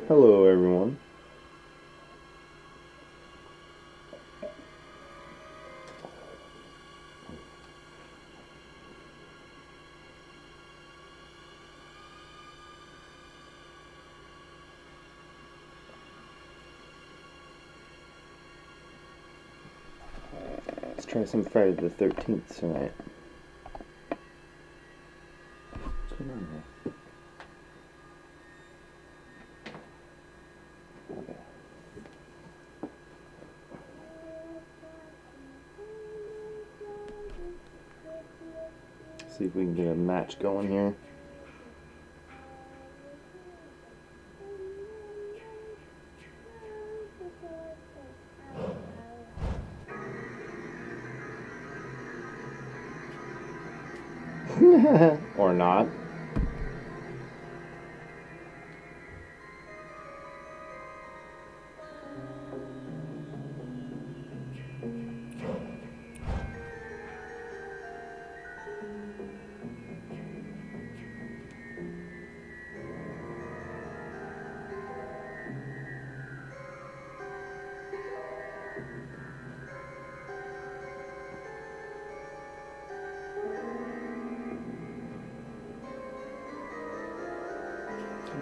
Hello everyone. Let's try some Friday the 13th tonight. What's going on here? Okay. See if we can get a match going here. Or not.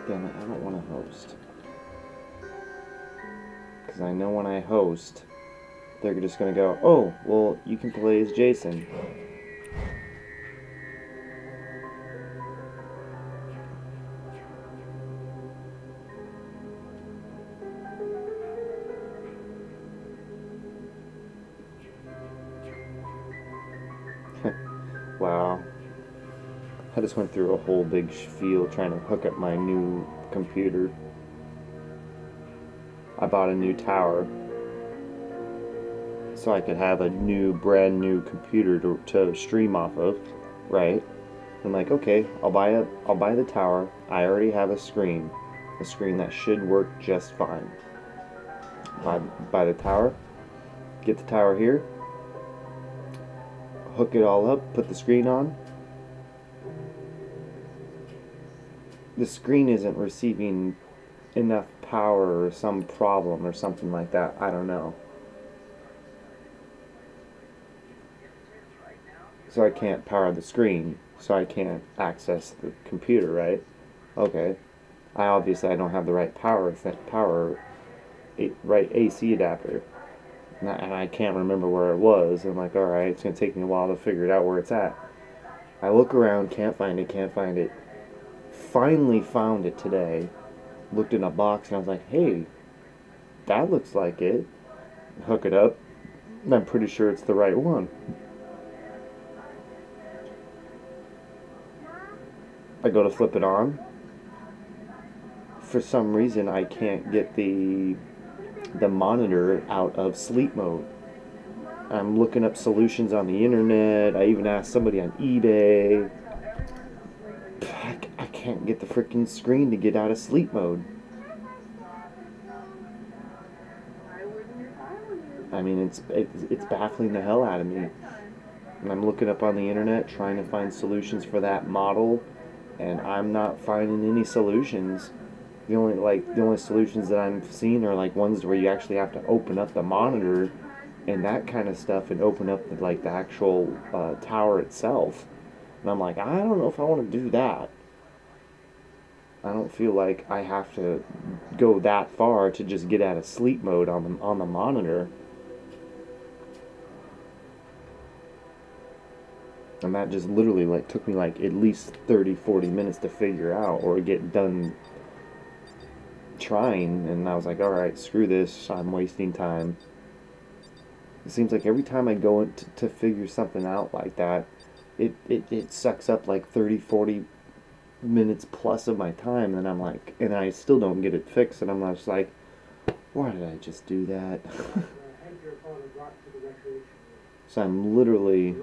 Damn it, I don't want to host. Because I know when I host, they're just going to go, oh, well, you can play as Jason. Wow. I just went through a whole big spiel trying to hook up my new computer. I bought a new tower so I could have a brand new computer to stream off of, right? I'm like, okay, I'll buy the tower. I already have a screen that should work just fine. Buy the tower, get the tower here, hook it all up, put the screen on. The screen isn't receiving enough power or some problem or something like that. I don't know. So I can't power the screen, so I can't access the computer, right? Okay. I don't have the right right AC adapter. And I can't remember where it was. I'm like, alright, it's going to take me a while to figure it out where it's at. I look around, can't find it. Finally found it today. Looked in a box and I was like, hey, that looks like it. Hook it up, and I'm pretty sure it's the right one. I go to flip it on. For some reason, I can't get the monitor out of sleep mode. I'm looking up solutions on the internet. I even asked somebody on eBay. I can't get the freaking screen to get out of sleep mode. I mean, it's baffling the hell out of me. And I'm looking up on the internet trying to find solutions for that model, and I'm not finding any solutions. The only solutions that I'm seeing are like ones where you actually have to open up the monitor and that kind of stuff, and open up the actual tower itself. And I'm like, I don't know if I want to do that. I don't feel like I have to go that far to just get out of sleep mode on the monitor. And that just literally took me at least 30-40 minutes to figure out or get done trying. And I was like, alright, screw this, I'm wasting time. It seems like every time I go to figure something out like that, it sucks up 30-40 minutes plus of my time, and I'm like, and I still don't get it fixed, and I'm just like, why did I just do that? So I'm literally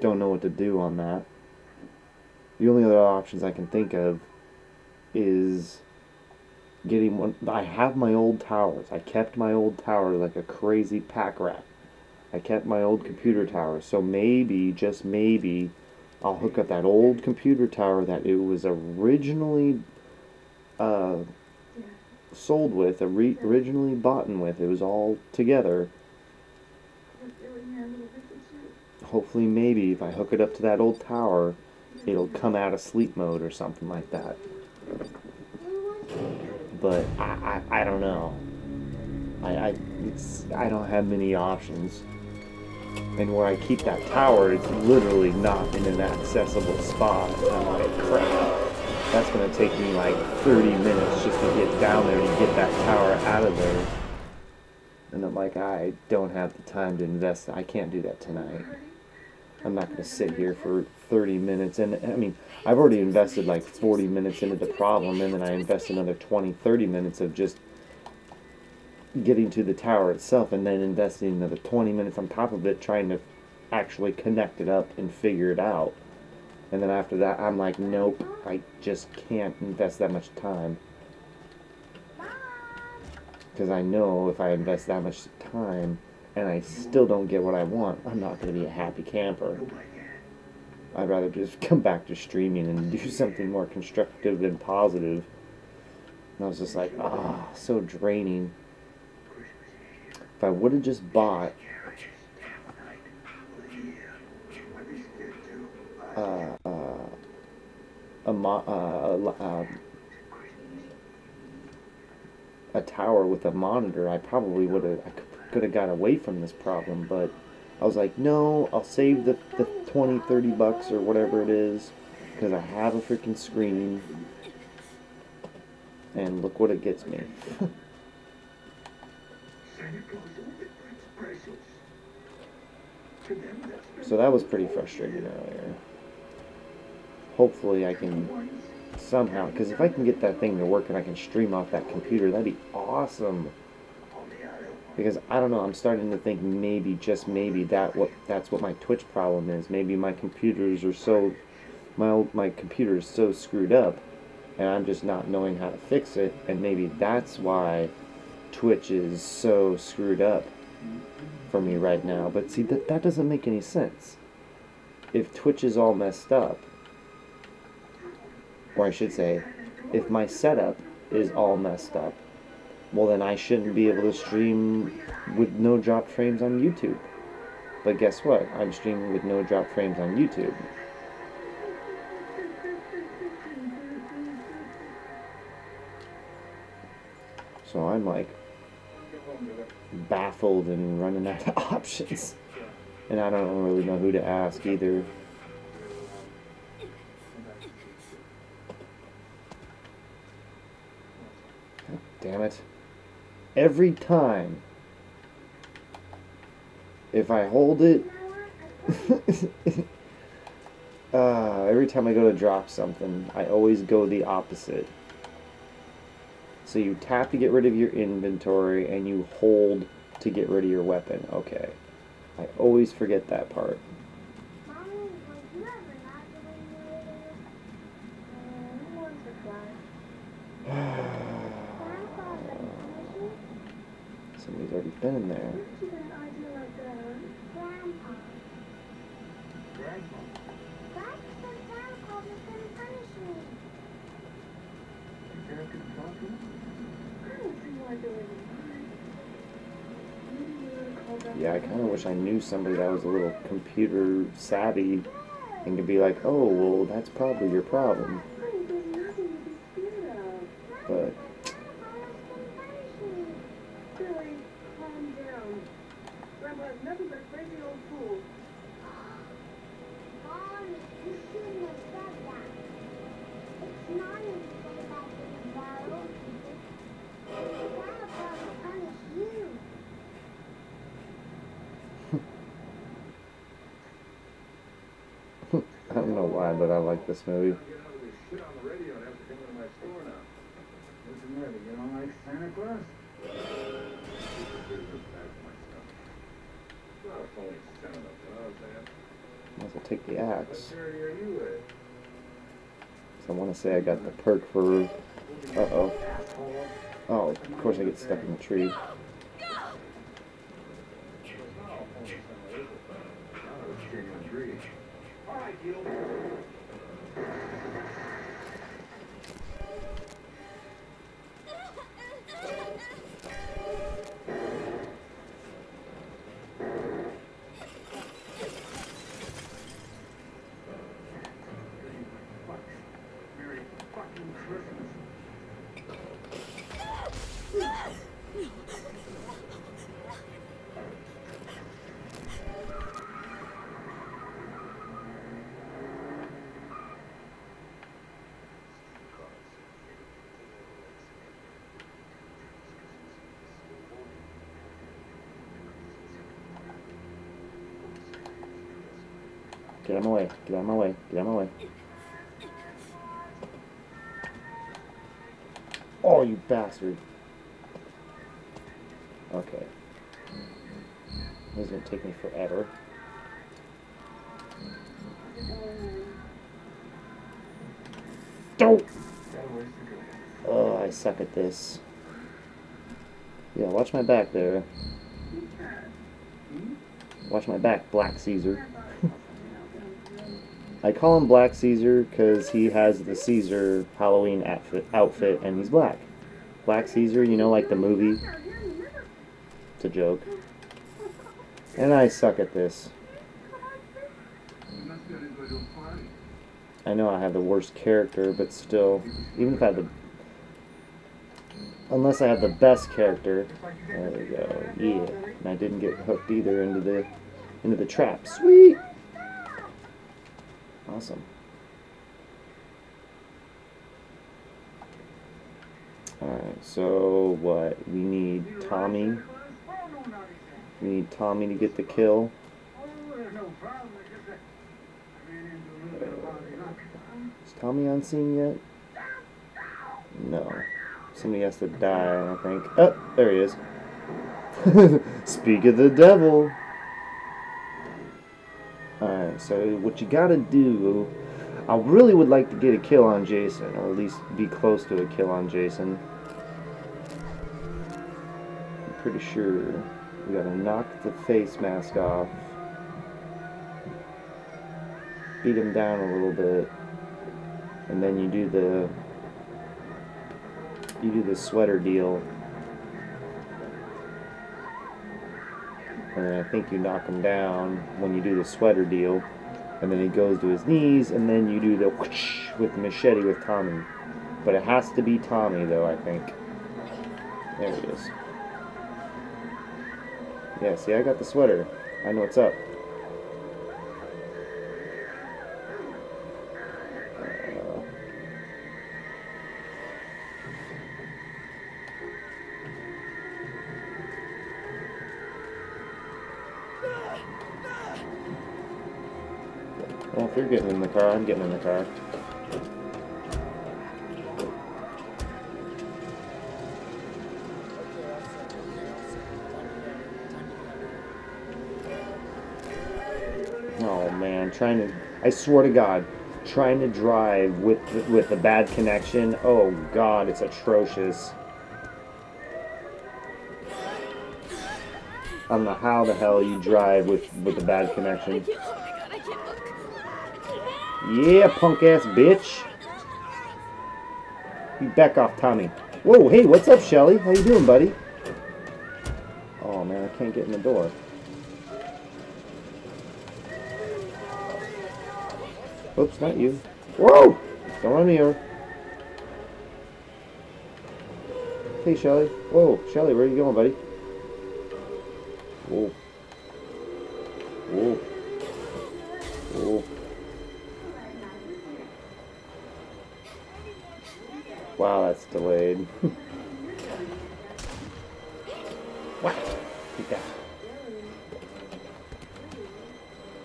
don't know what to do on that. The only other options I can think of is getting one. I have my old towers. I kept my old tower like a crazy pack rat. I kept my old computer tower, so maybe, just maybe, I'll hook up that old computer tower that it was originally sold with, originally bought with. It was all together. Hopefully, maybe if I hook it up to that old tower, it'll come out of sleep mode or something like that. But I don't know. I don't have many options. And where I keep that tower, it's literally not in an accessible spot. And I'm like, crap. That's going to take me like 30 minutes just to get down there and get that tower out of there. And I'm like, I don't have the time to invest. I can't do that tonight. I'm not going to sit here for 30 minutes. And I mean, I've already invested like 40 minutes into the problem, and then I invest another 20, 30 minutes of just getting to the tower itself, and then investing another 20 minutes on top of it trying to actually connect it up and figure it out. And then after that, I'm like, nope, I just can't invest that much time. Because I know if I invest that much time and I still don't get what I want, I'm not going to be a happy camper. I'd rather just come back to streaming and do something more constructive and positive. And I was just like, ah, so draining. If I would have just bought a tower with a monitor, I probably could have got away from this problem. But I was like, no, I'll save the 20, 30 bucks or whatever it is, because I have a freaking screen. And look what it gets me. So that was pretty frustrating earlier. Hopefully I can somehow, because if I can get that thing to work and I can stream off that computer, that'd be awesome. Because I don't know, I'm starting to think maybe, just maybe, that's what my Twitch problem is. Maybe my computers are so, my computer is so screwed up, and I'm just not knowing how to fix it, and maybe that's why Twitch is so screwed up for me right now. But see, that doesn't make any sense. If Twitch is all messed up, or I should say, if my setup is all messed up, well then I shouldn't be able to stream with no drop frames on YouTube. But guess what? I'm streaming with no drop frames on YouTube. So I'm like baffled and running out of options. And I don't really know who to ask either. God damn it. Every time, if I hold it, every time I go to drop something, I always go the opposite. So you tap to get rid of your inventory, and you hold to get rid of your weapon. Okay. I always forget that part. Somebody's already been in there. Yeah, I kind of wish I knew somebody that was a little computer savvy and could be like, oh, well, that's probably your problem. But I don't know why, but I like this movie. Might as well take the axe. So I want to say I got the perk for... Uh-oh. Oh, of course I get stuck in the tree. Get out of my way. Get out of my way. Get out of my way. Oh, you bastard. Okay. This is going to take me forever. Don't! Oh, I suck at this. Yeah, watch my back there. Watch my back, Black Caesar. I call him Black Caesar because he has the Caesar Halloween outfit and he's black. Black Caesar, you know, like the movie? It's a joke. And I suck at this. I know I have the worst character, but still, even if I have the... Unless I have the best character. There we go. Yeah. And I didn't get hooked either into the trap. Sweet! Awesome. Alright, so what? We need Tommy. We need Tommy to get the kill. Is Tommy on scene yet? No. Somebody has to die, I think. Oh, there he is. Speak of the devil. Alright, so what you gotta do... I really would like to get a kill on Jason, or at least be close to a kill on Jason. I'm pretty sure we gotta knock the face mask off. Beat him down a little bit. And then you do the sweater deal. And then I think you knock him down when you do the sweater deal. And then he goes to his knees, and then you do the whoosh with the machete with Tommy. But it has to be Tommy, though, I think. There he is. Yeah, see, I got the sweater. I know what's up. Well, if you're getting in the car, I'm getting in the car. Oh man, I swear to God, trying to drive with a bad connection, oh God, it's atrocious. I don't know how the hell you drive with a bad connection. Yeah, punk ass bitch. You back off, Tommy. Whoa, hey, what's up, Shelly? How you doing, buddy? Oh man, I can't get in the door. Oops, not you. Whoa! Don't run me over. Hey, Shelly. Whoa, Shelly, where are you going, buddy? Whoa. Whoa. Whoa. Wow, that's delayed. What? Get that.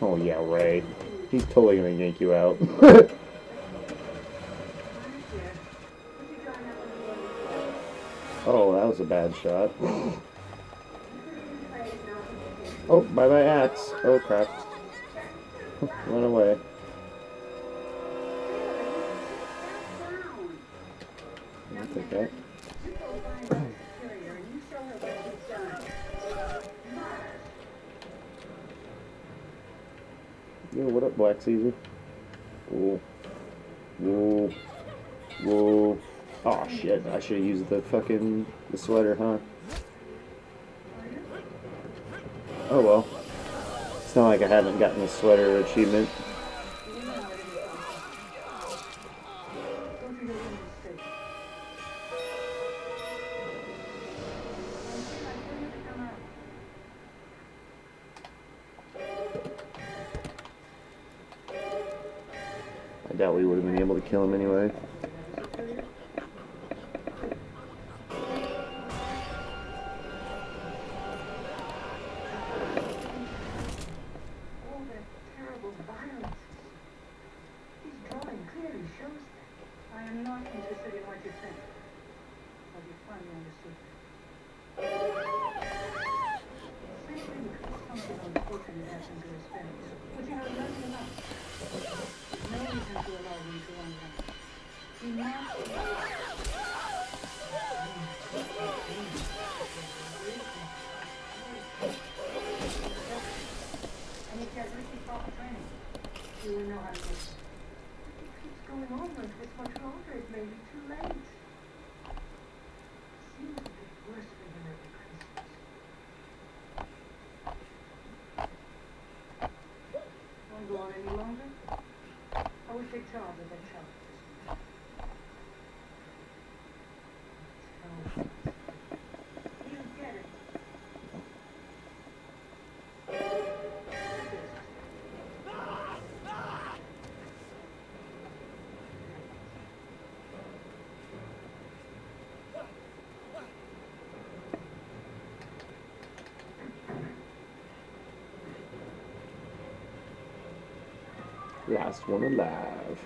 Oh yeah, right. He's totally gonna yank you out. Oh, that was a bad shot. Oh, bye-bye axe. Oh crap. Run away. I'll take that. Yo, what up, Black Caesar? Whoa. Whoa. Whoa. Oh shit, I should have used the sweater, huh? Oh well. It's not like I haven't gotten the sweater achievement. I doubt we would have been able to kill him anyway. All that terrible violence. Last one alive.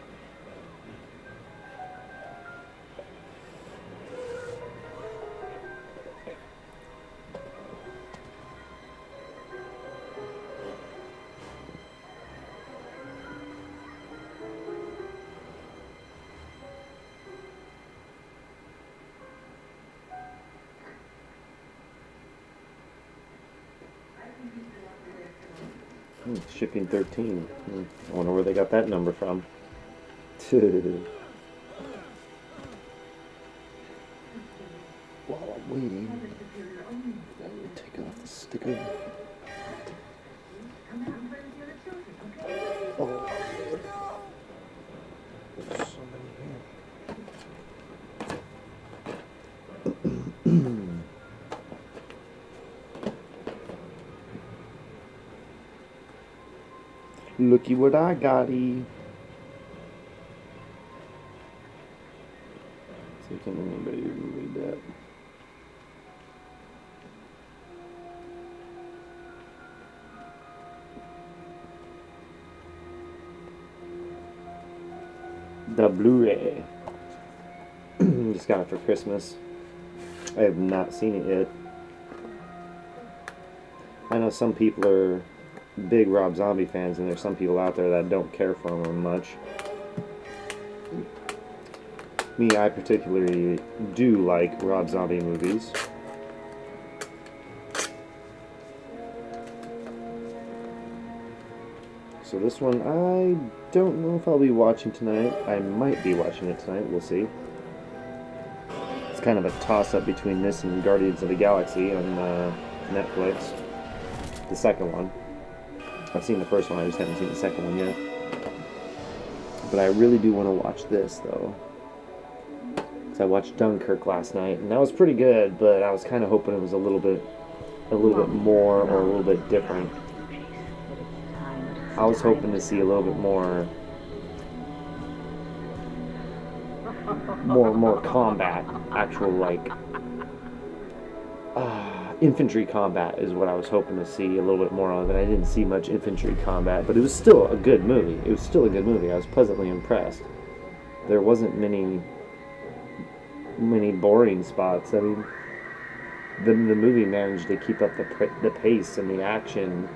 Shipping 13. I wonder where they got that number from. While I'm waiting, take off the sticker. Oh, there's so many here. Looky what I got-y. See, can anybody read that? The Blu-ray. Just got it for Christmas. I have not seen it yet. I know some people are big Rob Zombie fans, and there's some people out there that don't care for him much. Me, I particularly do like Rob Zombie movies. So this one, I don't know if I'll be watching tonight. I might be watching it tonight, we'll see. It's kind of a toss-up between this and Guardians of the Galaxy on Netflix. The second one. I've seen the first one, I just haven't seen the second one yet. But I really do want to watch this, though. Because I watched Dunkirk last night, and that was pretty good, but I was kind of hoping it was a little bit more, or a little bit different. I was hoping to see a little bit more combat, actual, like, infantry combat is what I was hoping to see a little bit more of, and I didn't see much infantry combat, but it was still a good movie. It was still a good movie. I was pleasantly impressed. There wasn't many boring spots. I mean, the movie managed to keep up the pace and the action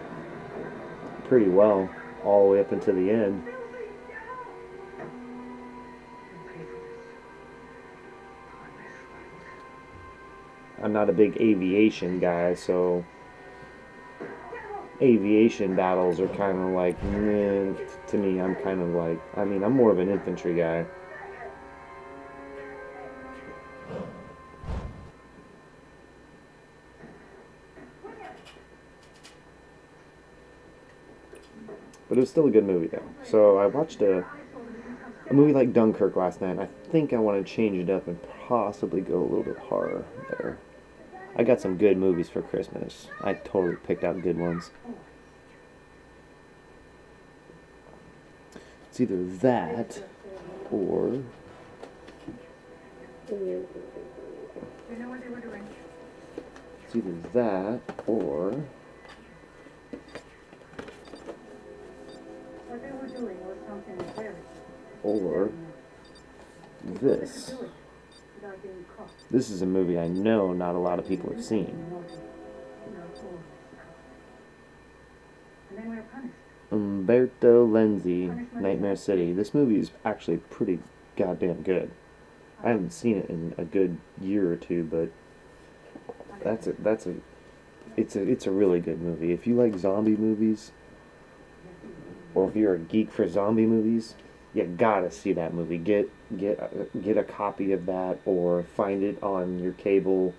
pretty well all the way up until the end. I'm not a big aviation guy, so aviation battles are kind of like, meh, to me. I'm kind of like, I mean, I'm more of an infantry guy. But it was still a good movie, though. So I watched a movie like Dunkirk last night, and I think I want to change it up and possibly go a little bit horror there. I got some good movies for Christmas. I totally picked out good ones. It's either that or it's either that or this. This is a movie I know not a lot of people have seen. Umberto Lenzi, Nightmare City. This movie is actually pretty goddamn good. I haven't seen it in a good year or two, but it's a really good movie. If you like zombie movies, or if you're a geek for zombie movies, you gotta see that movie. Get a copy of that, or find it on your cable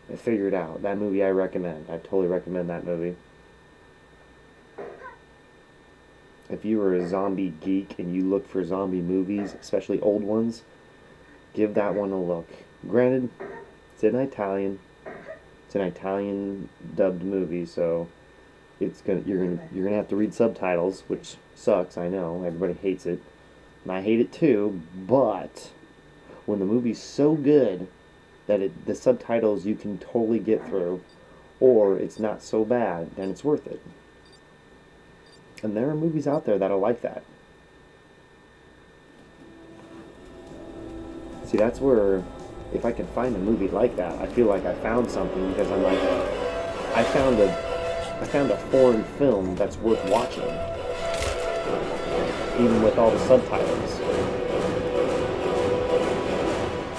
and figure it out. That movie I recommend. I totally recommend that movie. If you are a zombie geek and you look for zombie movies, especially old ones, give that one a look. Granted, it's in Italian. It's an Italian dubbed movie, so you're gonna have to read subtitles, which sucks. I know everybody hates it, and I hate it too. But when the movie's so good that the subtitles you can totally get through, or it's not so bad, then it's worth it. And there are movies out there that are like that. See, that's where, if I can find a movie like that, I feel like I found something, because I'm like, I found a foreign film that's worth watching, even with all the subtitles.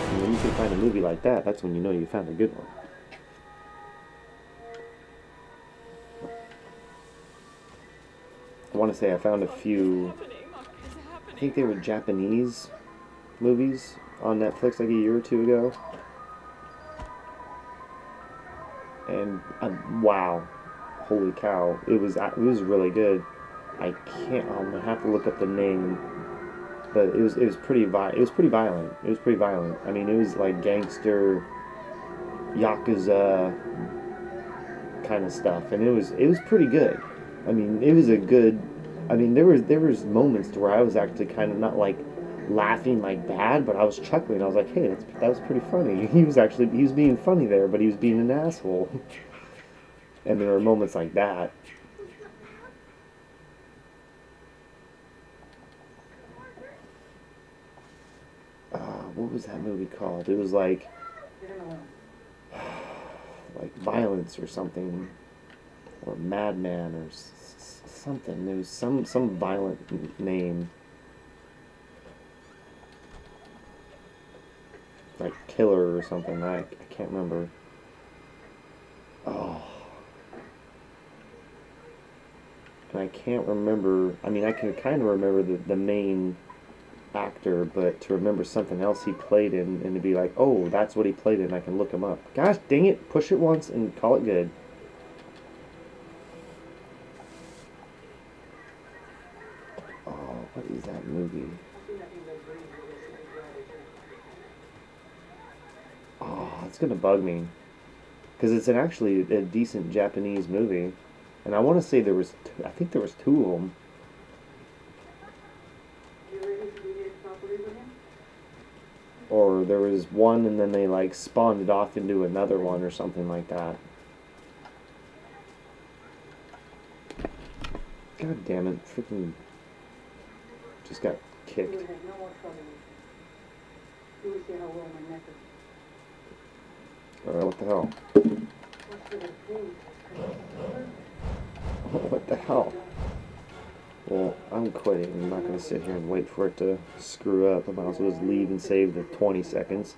And when you can find a movie like that, that's when you know you found a good one. I want to say I found a few, I think they were Japanese movies on Netflix like a year or two ago. And wow, holy cow, it was really good. I'm gonna have to look up the name, but it was pretty violent. It was pretty violent. I mean, it was like gangster, yakuza kind of stuff, and it was pretty good. I mean, it was a good. I mean, there was moments to where I was actually kind of not like laughing like bad, but I was chuckling. I was like, hey, that was pretty funny. He was being funny there, but he was being an asshole. And there were moments like that. What was that movie called? It was like Violence or something, or Madman or something. There was some violent name, like Killer or something. I can't remember. Oh. And I can't remember. I mean, I can kind of remember the main actor, but to remember something else he played in and to be like, oh, that's what he played in, I can look him up. Gosh dang it, push it once and call it good. Oh, what is that movie? Oh, it's gonna bug me, because it's actually a decent Japanese movie, and I want to say I think there was two of them. Or there was one and then they like spawned it off into another one or something like that. God damn it, freaking just got kicked. What the hell? What the hell? Well, I'm quitting. I'm not going to sit here and wait for it to screw up. I might as well just leave and save the 20 seconds.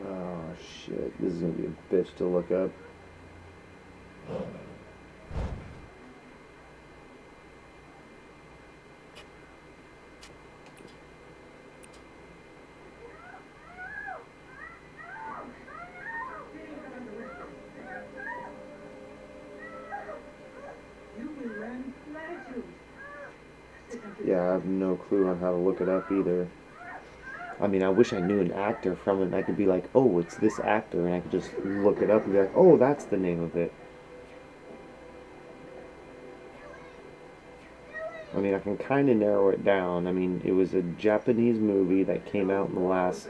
Oh, shit. This is going to be a bitch to look up. Yeah, I have no clue on how to look it up either. I mean, I wish I knew an actor from it and I could be like, oh, it's this actor, and I could just look it up and be like, oh, that's the name of it. I mean, I can kind of narrow it down. I mean, it was a Japanese movie that came out in the last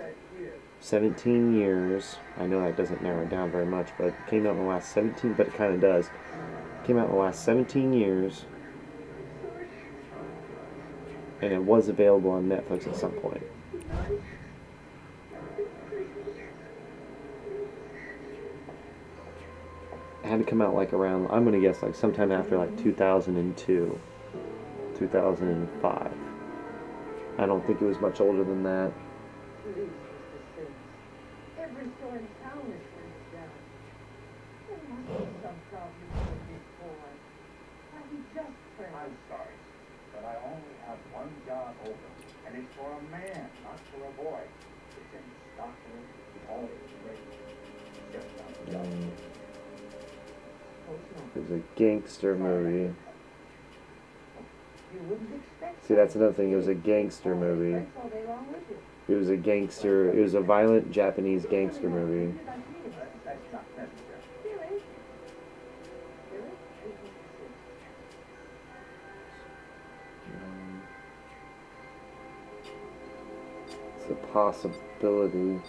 17 years. I know that doesn't narrow it down very much, but it came out in the last 17, but it kind of does. Came out in the last 17 years. And it was available on Netflix at some point. It had to come out like around, I'm gonna guess like sometime after like 2002, 2005. I don't think it was much older than that. I'm sorry, but I only have one job open, and it's for a man, not for a boy. It's in Stockholm, all It was a gangster movie. See, that's another thing. It was a gangster movie. It was a gangster. It was a violent Japanese gangster movie. It's a possibility.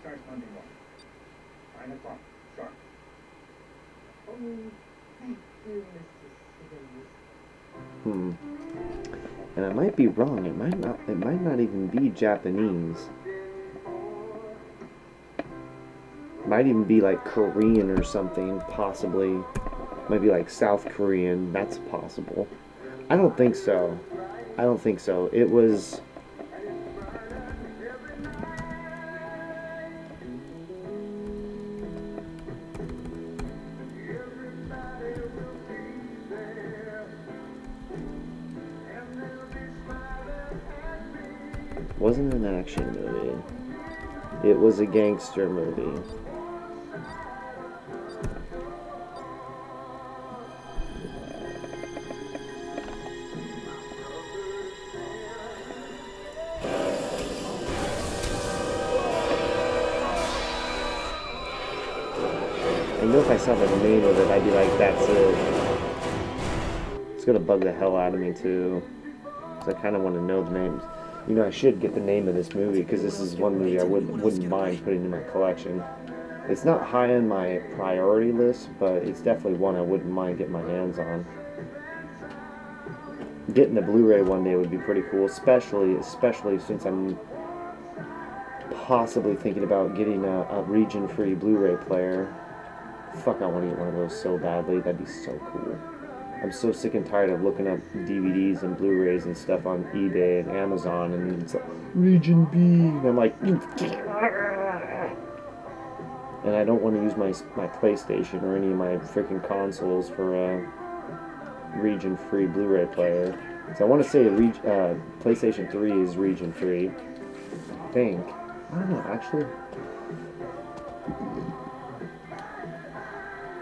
Starts Monday morning. 9 o'clock, sharp. Oh, thank you, Mr. Simmons. And I might be wrong. It might not even be Japanese. It might even be like Korean or something, possibly. Maybe like South Korean. That's possible. I don't think so. I don't think so. It was... wasn't an action movie. It was a gangster movie. I know if I saw the name of it, I'd be like, that's it. It's gonna bug the hell out of me too. Because I kind of want to know the names. You know, I should get the name of this movie, because this is one movie I wouldn't mind putting in my collection. It's not high on my priority list, but it's definitely one I wouldn't mind getting my hands on. Getting the Blu-ray one day would be pretty cool, especially since I'm possibly thinking about getting a region-free Blu-ray player. Fuck, I want to get one of those so badly. That'd be so cool. I'm so sick and tired of looking up DVDs and Blu-rays and stuff on eBay and Amazon, and it's like, Region B, and I'm like, and I don't want to use my PlayStation or any of my freaking consoles for a region-free Blu-ray player. So I want to say PlayStation 3 is region-free. I think. I don't know, actually.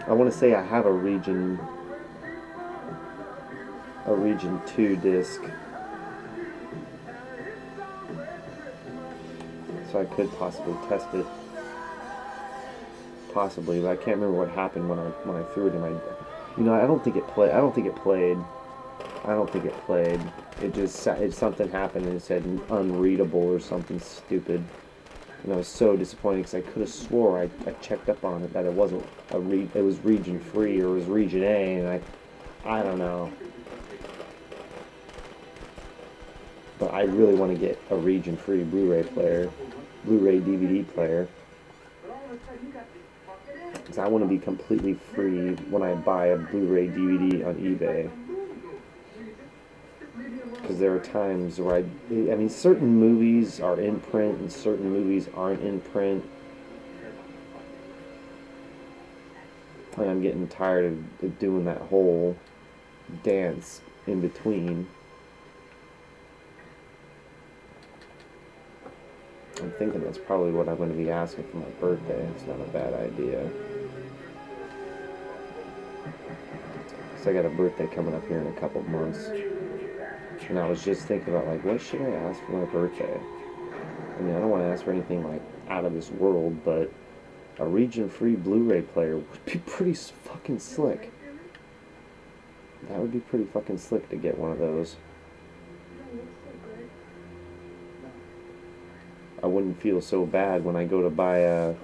I want to say I have a region 2 disc, so I could possibly test it, but I can't remember what happened when I threw it in my, I don't think it played. It just something happened and it said unreadable or something stupid, and I was so disappointed because I could have swore I checked up on it that it wasn't it was region free or it was region A, and I don't know. But I really want to get a region-free Blu-ray player, Blu-ray DVD player, because I want to be completely free when I buy a Blu-ray DVD on eBay. Because there are times where I mean, certain movies are in print and certain movies aren't in print. And I'm getting tired of doing that whole dance in between. I'm thinking that's probably what I'm going to be asking for my birthday. It's not a bad idea. So I got a birthday coming up here in a couple months. And I was just thinking about, like, what should I ask for my birthday? I mean, I don't want to ask for anything, like, out of this world, but a region-free Blu-ray player would be pretty fucking slick. That would be pretty fucking slick to get one of those. I wouldn't feel so bad when I go to buy a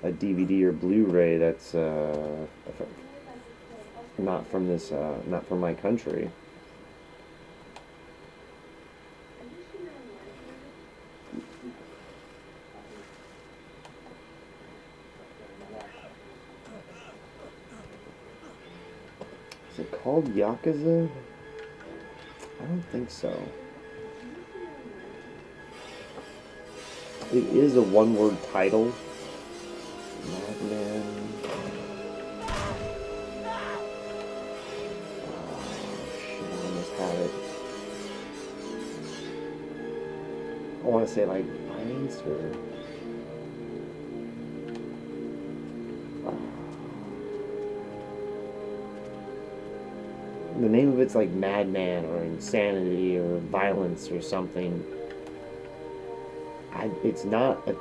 DVD or Blu-ray that's not from this, not from my country. Is it called Yakuza? I don't think so. It is a one-word title. Madman. Oh shit, I almost had it. I want to say like Violence or... The name of it's like Madman or Insanity or Violence or something. It's not a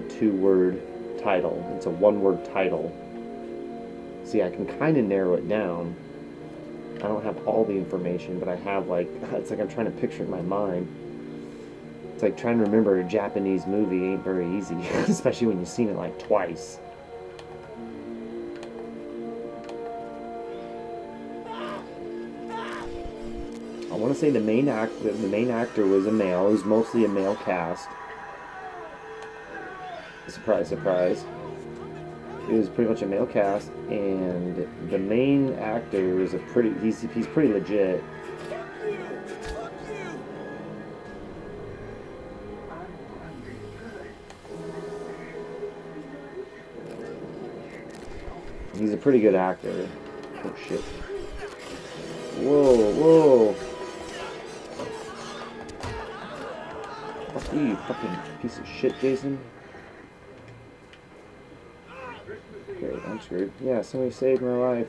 two-word title. It's a one-word title. See, I can kind of narrow it down. I don't have all the information, but I have like, it's like I'm trying to picture it in my mind. It's like trying to remember a Japanese movie ain't very easy, especially when you've seen it like twice. I want to say the main actor was a male. It was mostly a male cast. Surprise, surprise. It was pretty much a male cast, and the main actor is he's pretty legit. He's a pretty good actor. Oh shit. Whoa, whoa. Fuck you fucking piece of shit, Jason. Okay, I'm screwed. Yeah, somebody saved my life.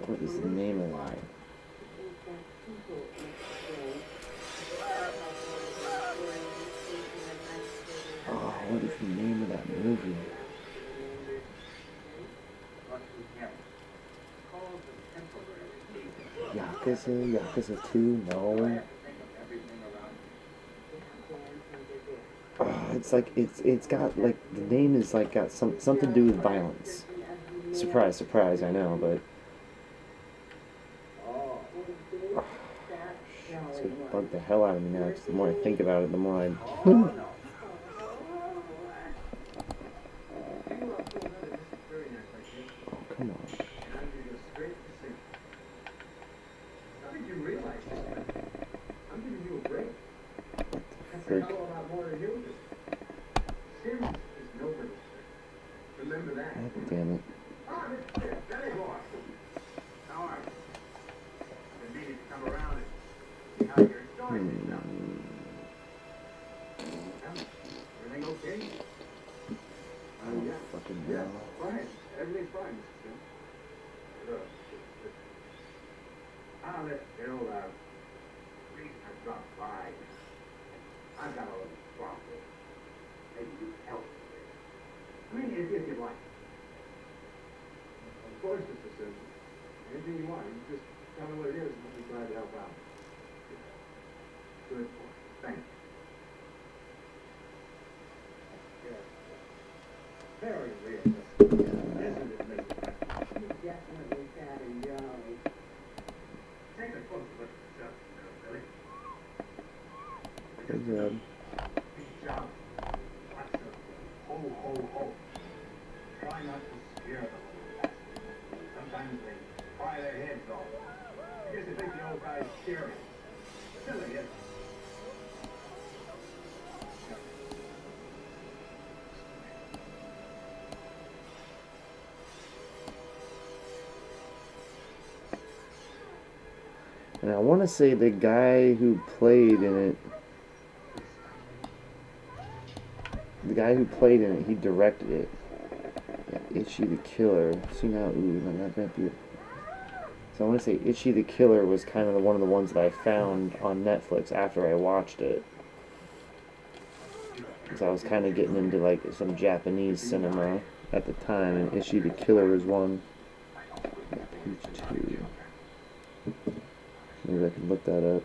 What is the name of that? Oh, what is the name of that movie? Yakuza 2? No. It's like it's got like the name is like got something to do with violence. Surprise, surprise! I know, but it's gonna bug the hell out of me now. Just the more I think about it, the more I. Oh, come on. Frick. God damn it. Everything okay? Yeah. Fucking Yeah, hell. fine. Everything's fine, Mr. Sim. Good. I'll let Bill, reason I dropped by. I've got a little problem. Maybe you can help me. I mean, if you like. Of course, Mr. Simpson. Anything you want, you just tell me what it is and I'll be glad to help out. Good boy. Thank you. Yes. Very realistic. Isn't it, Mr. Definitely fat and jolly. Take a closer look at yourself, Billy. Good job. Good job. Lots of ho, ho, ho. Try not to scare them. Sometimes they cry their heads off. I guess they think the old guy's scary. Silly, isn't it? And I want to say the guy who played in it, he directed it. Yeah, Itchy the Killer. See now, ooh, that might be. So I want to say Itchy the Killer was kind of one of the ones that I found on Netflix after I watched it. So I was kind of getting into like some Japanese cinema at the time, and Ishi the Killer is one. Page 2. Maybe I can look that up.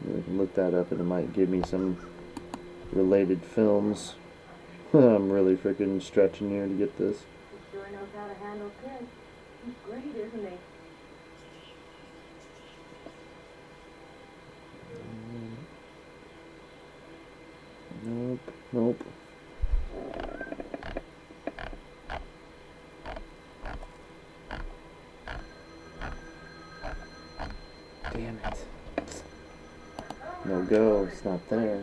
Maybe I can look that up and it might give me some related films. I'm really freaking stretching here to get this. He sure knows how to handle kids. He's great, isn't he? Nope, nope. Damn it. No go, it's not there.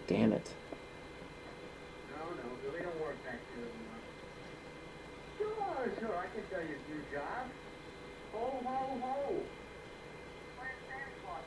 Damn it. No, they don't work back there anymore. Sure, I can tell you a few jobs. Ho, ho, ho. Where's Santa Claus?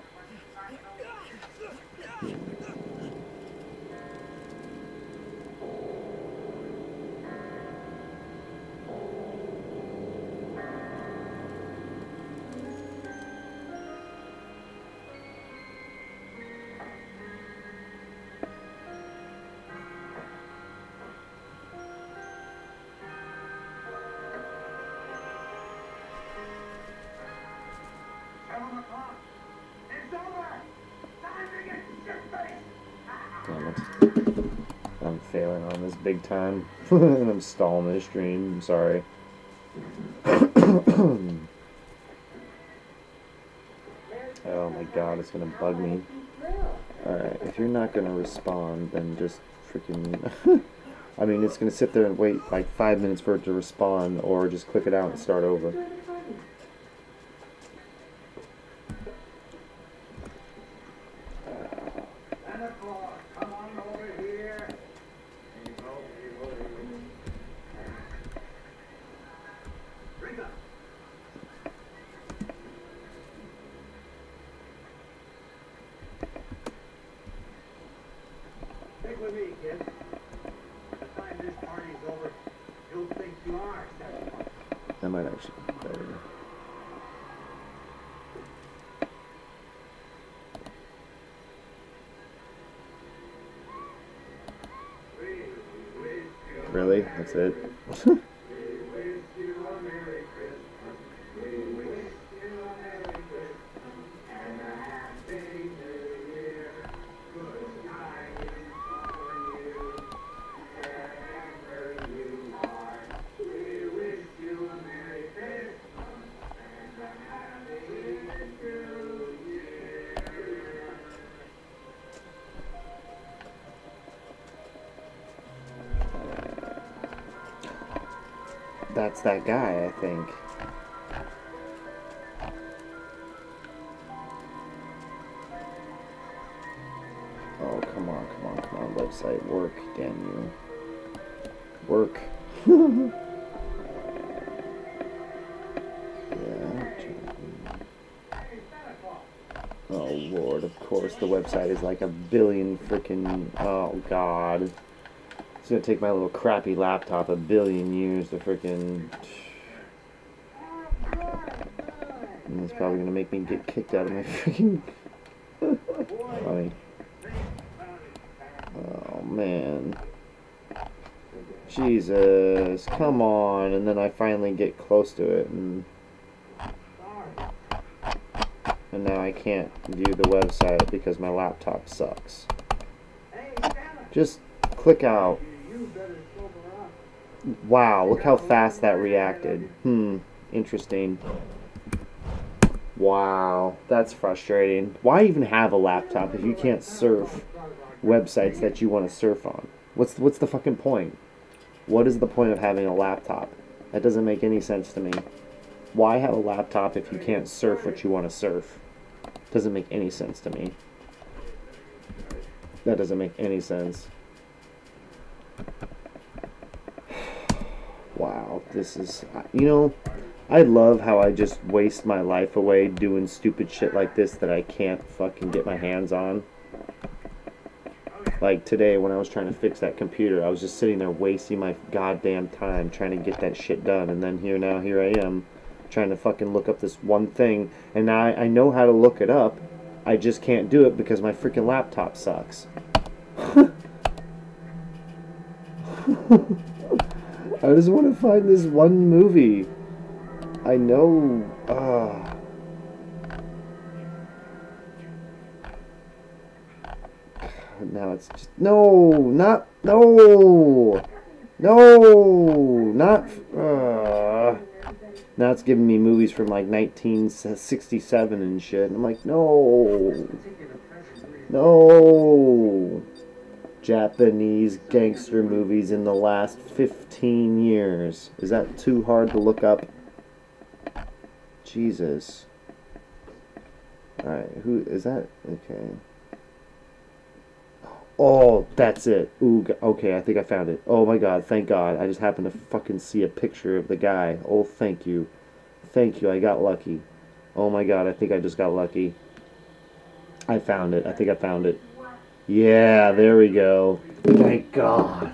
Damn it. I'm failing on this big time. And I'm stalling this stream. I'm sorry. Oh my god, it's gonna bug me. Alright, if you're not gonna respond, then just freaking... I mean, it's gonna sit there and wait like 5 minutes for it to respond, or just click it out and start over. Santa Claus, come on over here. Drink up. Stick with me, kids. By the time this party's over, you'll think you are Santa Claus. That might actually be better. Really? That's it? That's that guy, I think. Oh, come on, come on, come on. Website, work, damn you. Work. Yeah. Oh, Lord, of course. The website is like a billion freaking... Oh, God. It's gonna take my little crappy laptop a billion years to freaking... And it's probably gonna make me get kicked out of my freaking... Funny. Oh, man. Jesus, come on. And then I finally get close to it, and now I can't view the website because my laptop sucks. Just click out. Wow, look how fast that reacted. Interesting. Wow, that's frustrating. Why even have a laptop if you can't surf websites that you want to surf on? What's the fucking point? What is the point of having a laptop? That doesn't make any sense to me. Why have a laptop if you can't surf what you want to surf? Doesn't make any sense to me. That doesn't make any sense. Wow, this is... You know, I love how I just waste my life away doing stupid shit like this that I can't fucking get my hands on. Like today when I was trying to fix that computer, I was just sitting there wasting my goddamn time trying to get that shit done, and then here I am trying to fucking look up this one thing, and now I know how to look it up. I just can't do it because my freaking laptop sucks. I just want to find this one movie. I know. Now it's just no, not no, no, not. Now it's giving me movies from like 1967 and shit. And I'm like, no, no. Japanese gangster movies in the last 15 years. Is that too hard to look up? Jesus. Alright, who is that? Okay. Oh, that's it. Ooh, okay, I think I found it. Oh my god, thank god. I just happened to fucking see a picture of the guy. Oh, thank you. Thank you, I got lucky. Oh my god, I think I just got lucky. I found it. I think I found it. Yeah, there we go. Thank God.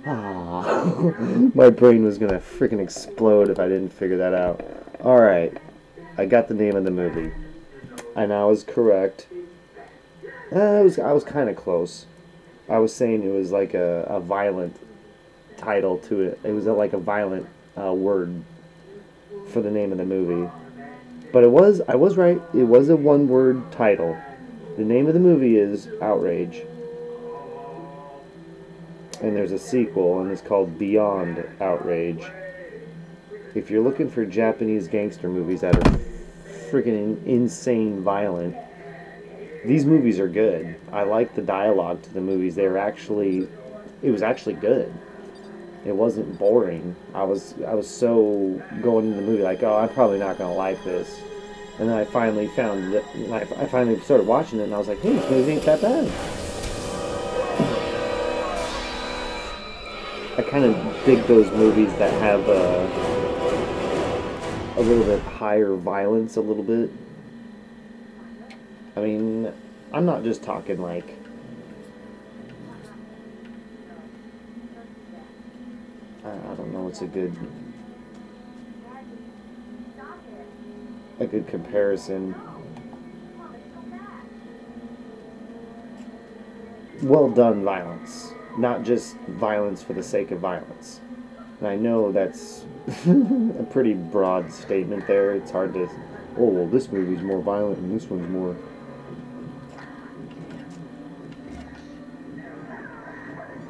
Aww. My brain was gonna freaking explode if I didn't figure that out. Alright. I got the name of the movie. And I was correct. I was kind of close. I was saying it was like a violent title to it. It was like a violent word for the name of the movie. But I was right. It was a one-word title. The name of the movie is Outrage. And there's a sequel, and it's called Beyond Outrage. If you're looking for Japanese gangster movies that are freaking insane violent, these movies are good. I like the dialogue to the movies. It was actually good. It wasn't boring. I was so going into the movie like, oh, I'm probably not gonna like this. And then I finally found that, I finally started watching it, and I was like, hey, this movie ain't that bad. I kind of dig those movies that have a little bit higher violence, a little bit. I mean, I'm not just talking like... I don't know what's a good comparison. Well done violence, not just violence for the sake of violence. And I know that's a pretty broad statement there. It's hard to, oh well, this movie's more violent and this one's more.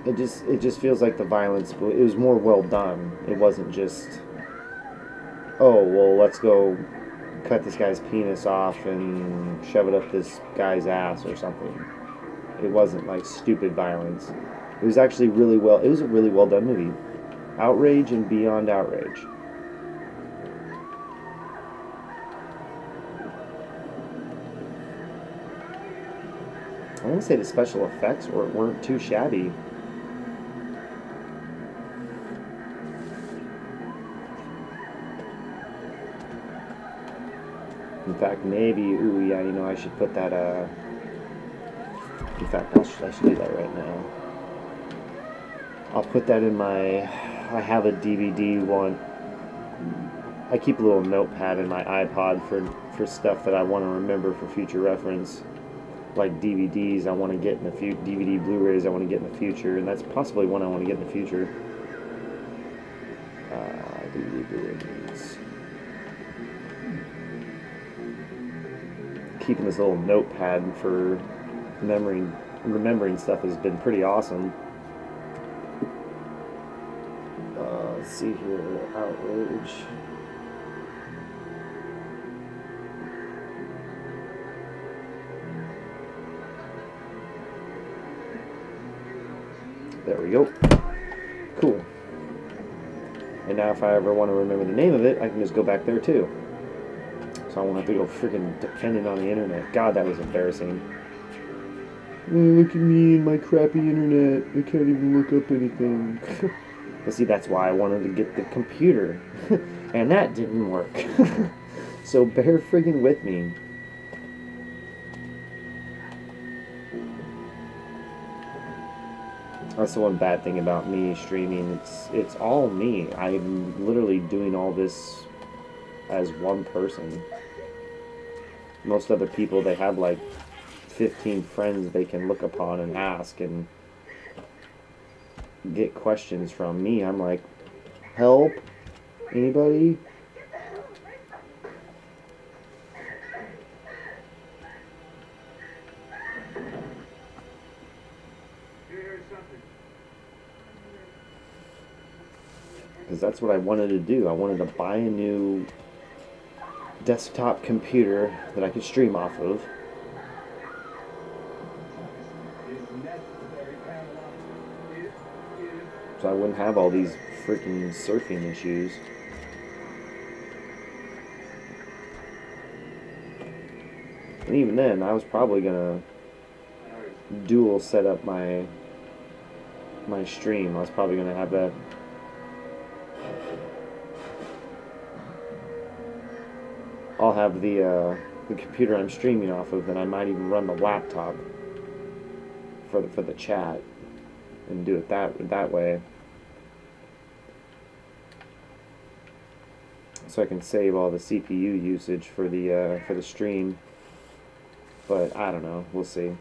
It just feels like the violence, it was more well done. It wasn't just, oh well, let's go cut this guy's penis off and shove it up this guy's ass or something. It wasn't like stupid violence. It was actually it was a really well done movie. Outrage and Beyond Outrage. I want to say the special effects weren't too shabby. In fact, maybe, ooh, yeah, you know, I should put that, in fact, I should do that right now. I'll put that in my, I have a DVD one. I keep a little notepad in my iPod for stuff that I want to remember for future reference. Like DVDs I want to get in the future, DVD Blu-rays I want to get in the future, and that's possibly one I want to get in the future. DVD Blu-rays. Keeping this little notepad for remembering stuff has been pretty awesome. Let's see here, Outrage. There we go. Cool. And now if I ever want to remember the name of it, I can just go back there too. So I won't have to go freaking dependent on the internet. God, that was embarrassing. Oh, look at me and my crappy internet. I can't even look up anything. But see, that's why I wanted to get the computer. And that didn't work. So bear friggin' with me. That's the one bad thing about me streaming. It's all me. I'm literally doing all this as one person. Most other people, they have like 15 friends they can look upon and ask and get questions from. Me, I'm like, help? Anybody? Here's something. Because that's what I wanted to do. I wanted to buy a new desktop computer that I could stream off of. So I wouldn't have all these freaking surfing issues. And even then, I was probably gonna dual set up my stream. I was probably gonna have that. I'll have the computer I'm streaming off of, and I might even run the laptop for the chat and do it that way. So I can save all the CPU usage for the stream. But I don't know. We'll see.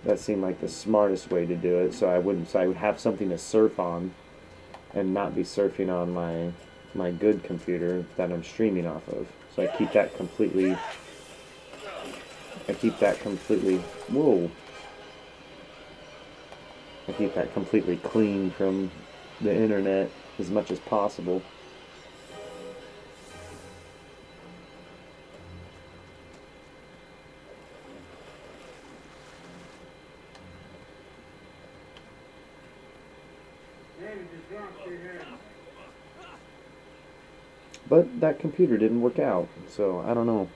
That seemed like the smartest way to do it. So I would have something to surf on, and not be surfing on my good computer that I'm streaming off of. So I keep that completely. Whoa. I keep that completely clean from the internet as much as possible. But that computer didn't work out, so I don't know.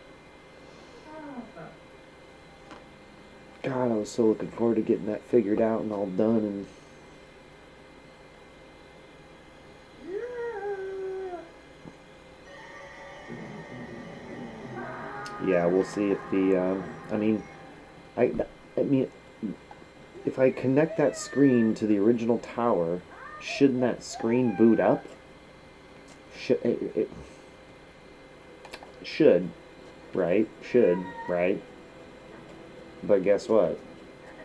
God, I was so looking forward to getting that figured out and all done, and yeah, we'll see if the I mean, I mean, if I connect that screen to the original tower, shouldn't that screen boot up? It should, right? Should, right? But guess what?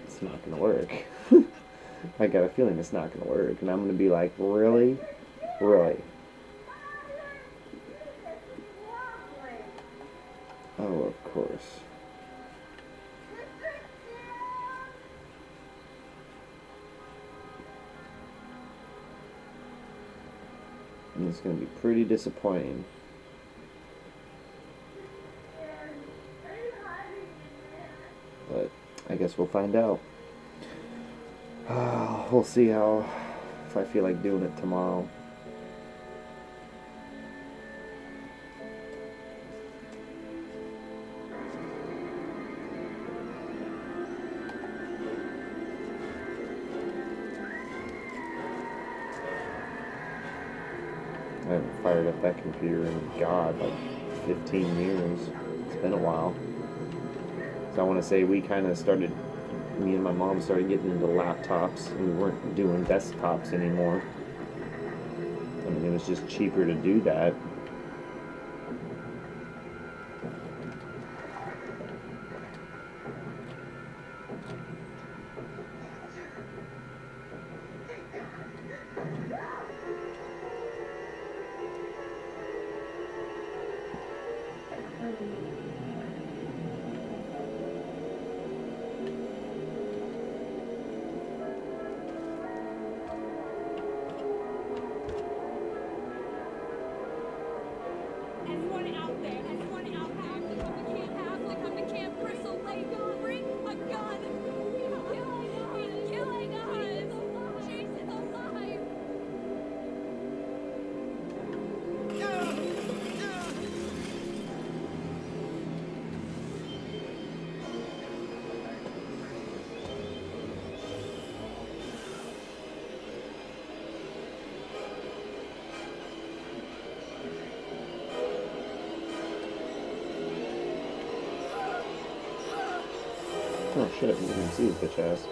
It's not gonna work. I got a feeling it's not gonna work, and I'm gonna be like, really? Really? Oh, of course. And it's gonna be pretty disappointing. But I guess we'll find out. We'll see if I feel like doing it tomorrow. I haven't fired up that computer in, God, like 15 years. It's been a while. So I want to say me and my mom started getting into laptops, and we weren't doing desktops anymore. I mean, it was just cheaper to do that. Anyone out there? Anyone out there? To come to Camp Halfley, come to Camp Crystal Lake, bring a gun. He's killing us. Jason's alive. Oh shit, you can see his bitch ass.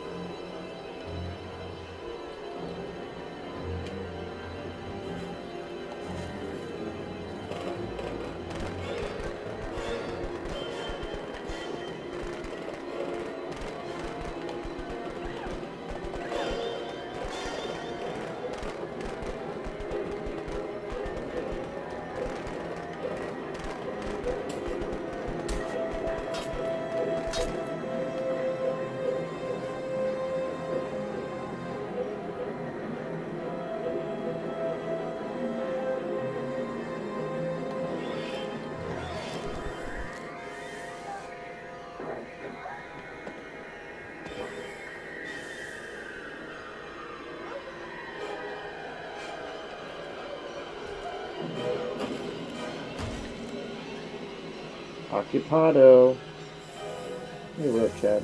Occupado. Hey, what up, Chad?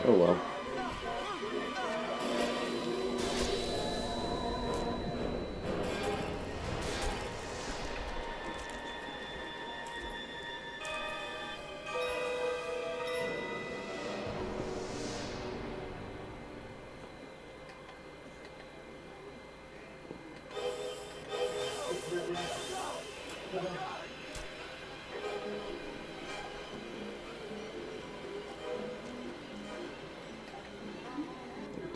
Oh well.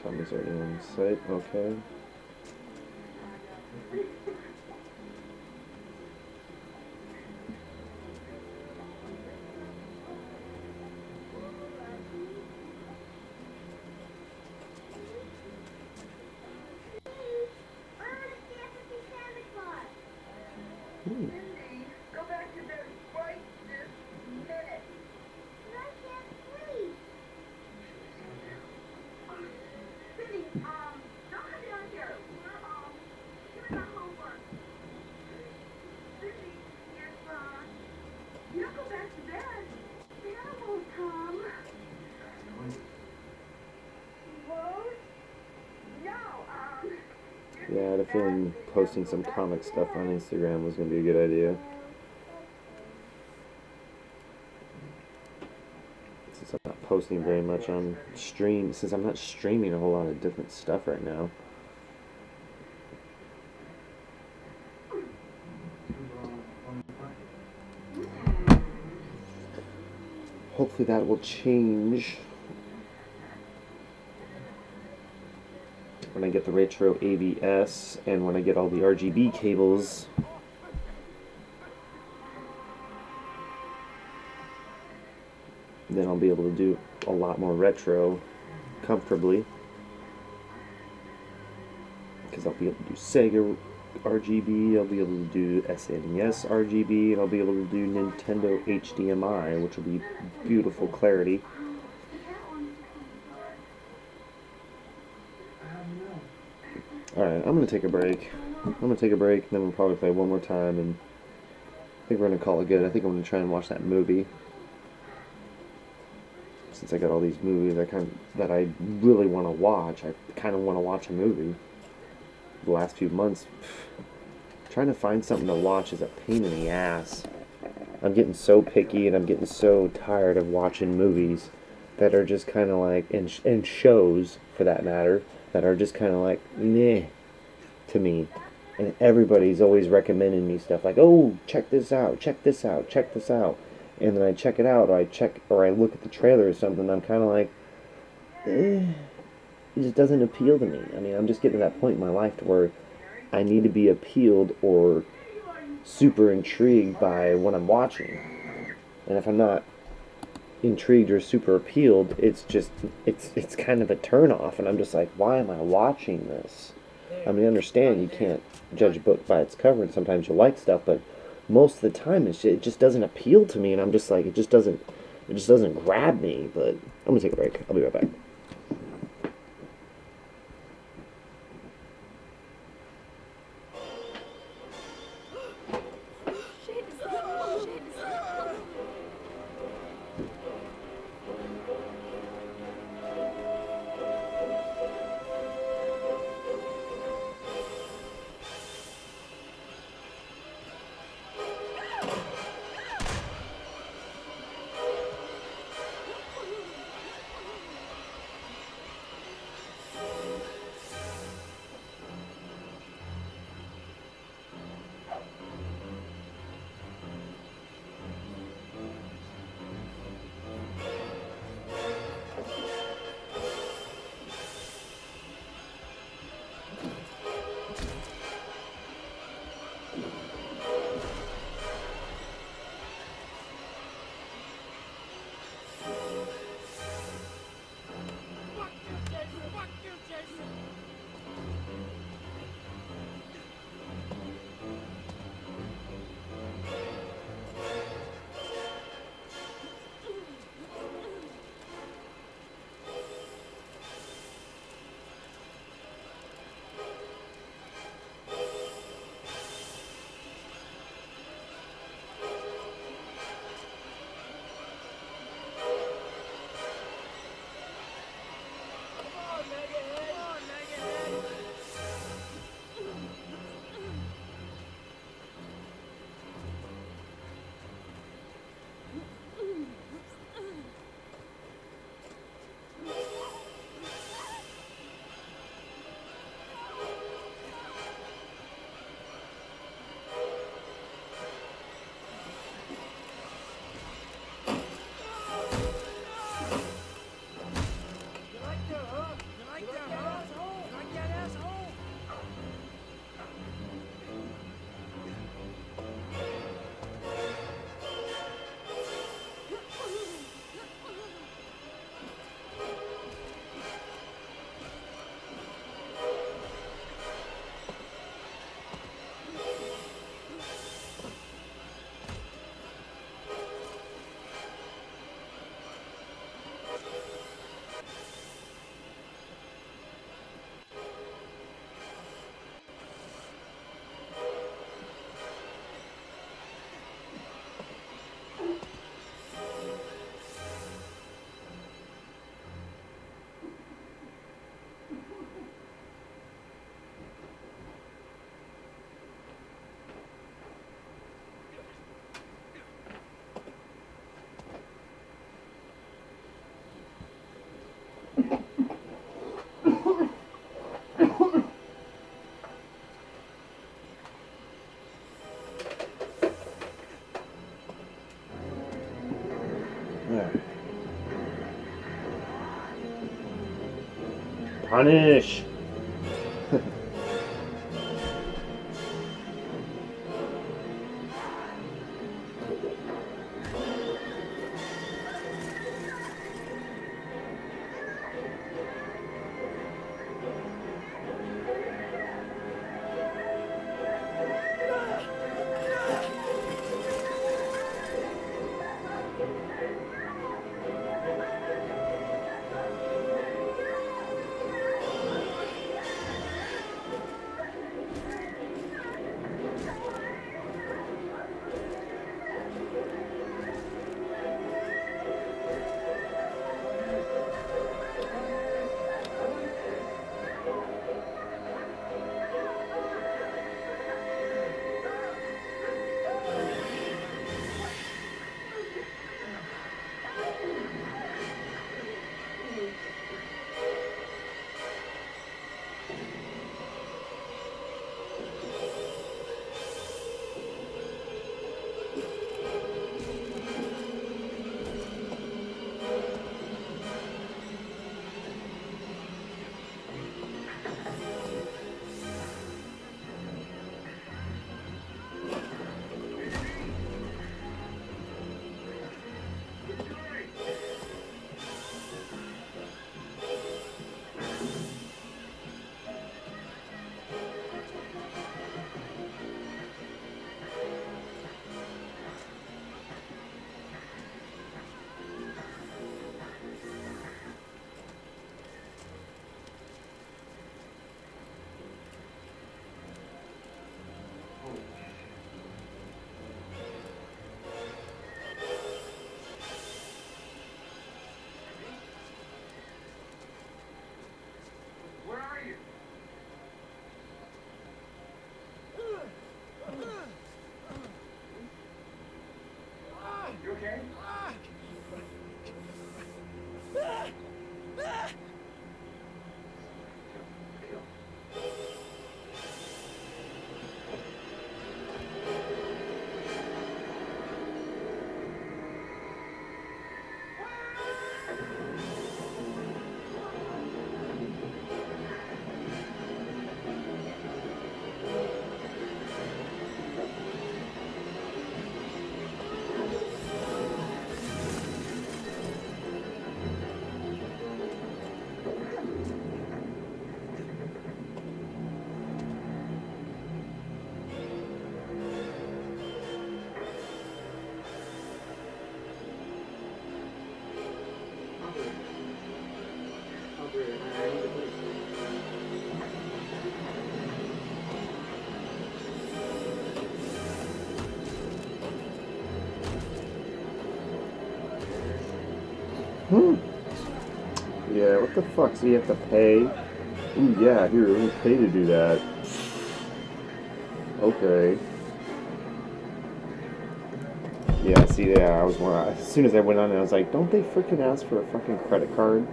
Tommy's already on site, okay. Go back to bed right this minute. I can't sleep. Cindy, don't come down here. We're doing our homework. Cindy, yes, you don't go back to bed. The animals come. What? No, Yeah, I had a feeling posting some comic stuff on Instagram was going to be a good idea. Since I'm not posting very much on stream, since I'm not streaming a whole lot of different stuff right now. Hopefully that will change when I get the retro AVS and when I get all the RGB cables. Then I'll be able to do a lot more retro comfortably, because I'll be able to do Sega RGB, I'll be able to do SNES RGB, and I'll be able to do Nintendo HDMI, which will be beautiful clarity. Alright, I'm going to take a break. I'm going to take a break, and then we'll probably play one more time, and I think we're going to call it good. I think I'm going to try and watch that movie. Since I got all these movies that I really want to watch, I kind of want to watch a movie. The last few months, trying to find something to watch is a pain in the ass. I'm getting so picky, and I'm getting so tired of watching movies that are just kind of like, and shows for that matter, that are just kind of like, meh, to me. And everybody's always recommending me stuff like, oh, check this out, check this out, check this out. And then I check it out, or I look at the trailer or something, and I'm kind of like, it just doesn't appeal to me. I mean, I'm just getting to that point in my life to where I need to be appealed or super intrigued by what I'm watching. And if I'm not intrigued or super appealed, it's kind of a turn off, and I'm just like, why am I watching this? I mean, I understand you can't judge a book by its cover, and sometimes you like stuff, but most of the time it just doesn't appeal to me, and I'm just like, it just doesn't grab me. But I'm gonna take a break. I'll be right back. Punish! Where are you? You okay? Yeah, what the fuck? So you have to pay? Ooh, yeah, here, let me pay to do that. Okay. Yeah, see, yeah, I was more. As soon as I went on, I was like, don't they freaking ask for a fucking credit card?